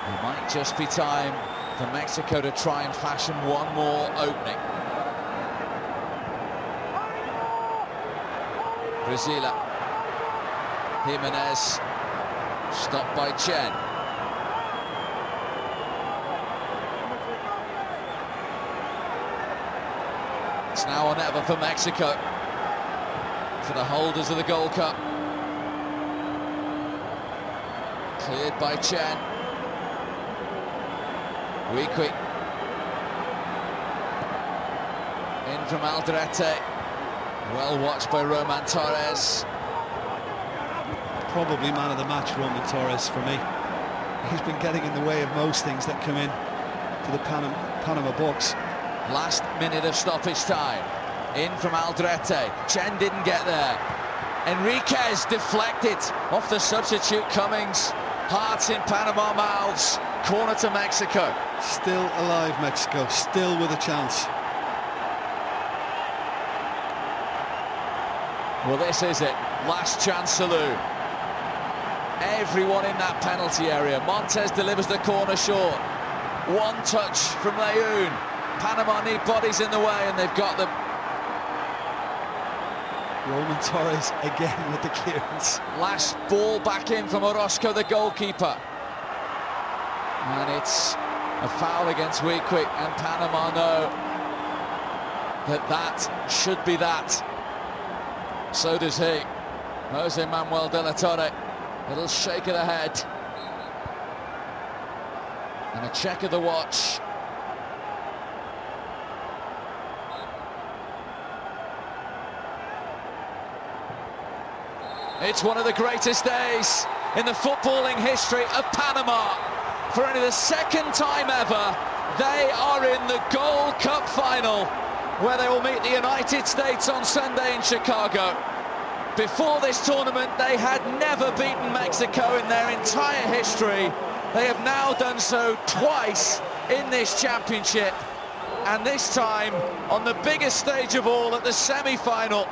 It might just be time for Mexico to try and fashion one more opening. Brizella. Jiménez. Stopped by Chen. It's now or never for Mexico, for the holders of the Gold Cup. Cleared by Chen. Huiqui. In from Aldrete. Well watched by Roman Torres. Probably man of the match, Roman Torres, for me. He's been getting in the way of most things that come in to the Panama box. Last minute of stoppage time. In from Aldrete. Chen didn't get there. Enriquez deflected off the substitute Cummings. Hearts in Panama mouths. Corner to Mexico. Still alive, Mexico. Still with a chance. Well, this is it. Last chance saloon. Everyone in that penalty area. Montes delivers the corner short. One touch from Layún. Panama need bodies in the way, and they've got them. Roman Torres again with the clearance. Last ball back in from Orozco, the goalkeeper. And it's a foul against Huiqui, and Panama know that should be that. So does he. Jose Manuel de la Torre. Little shake of the head. And a check of the watch. It's one of the greatest days in the footballing history of Panama. For only the second time ever, they are in the Gold Cup final, where they will meet the United States on Sunday in Chicago. Before this tournament, they had never beaten Mexico in their entire history. They have now done so twice in this championship, and this time on the biggest stage of all, at the semi-final,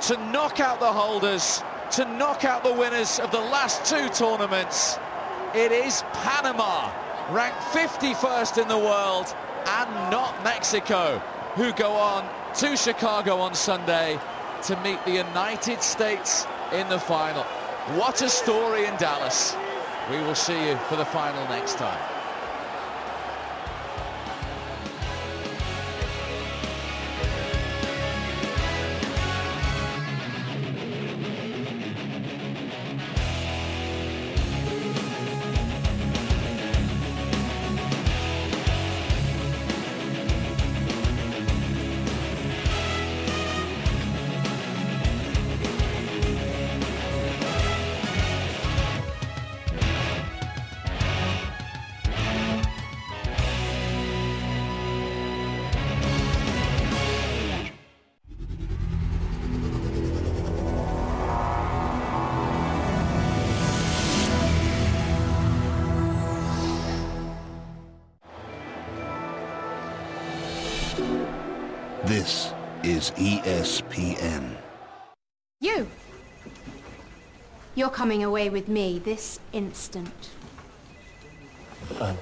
to knock out the holders, to knock out the winners of the last two tournaments. It is Panama, ranked 51st in the world, and not Mexico, who go on to Chicago on Sunday to meet the United States in the final. What a story in Dallas. We will see you for the final next time. This is ESPN. You're coming away with me this instant. I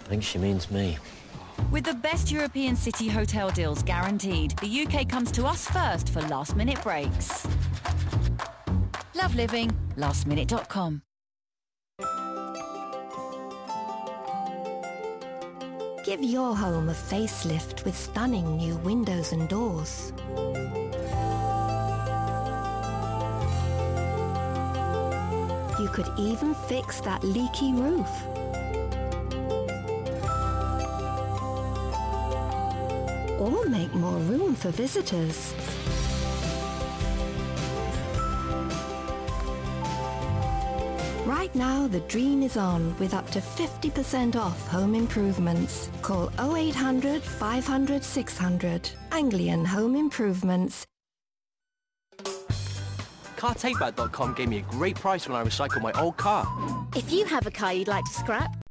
think she means me. With the best European city hotel deals guaranteed, the UK comes to us first for last-minute breaks. Love living, lastminute.com. Give your home a facelift with stunning new windows and doors. You could even fix that leaky roof. Or make more room for visitors. Right now, the dream is on with up to 50% off home improvements. Call 0800 500 600. Anglian Home Improvements. CarTakeback.com gave me a great price when I recycled my old car. If you have a car you'd like to scrap,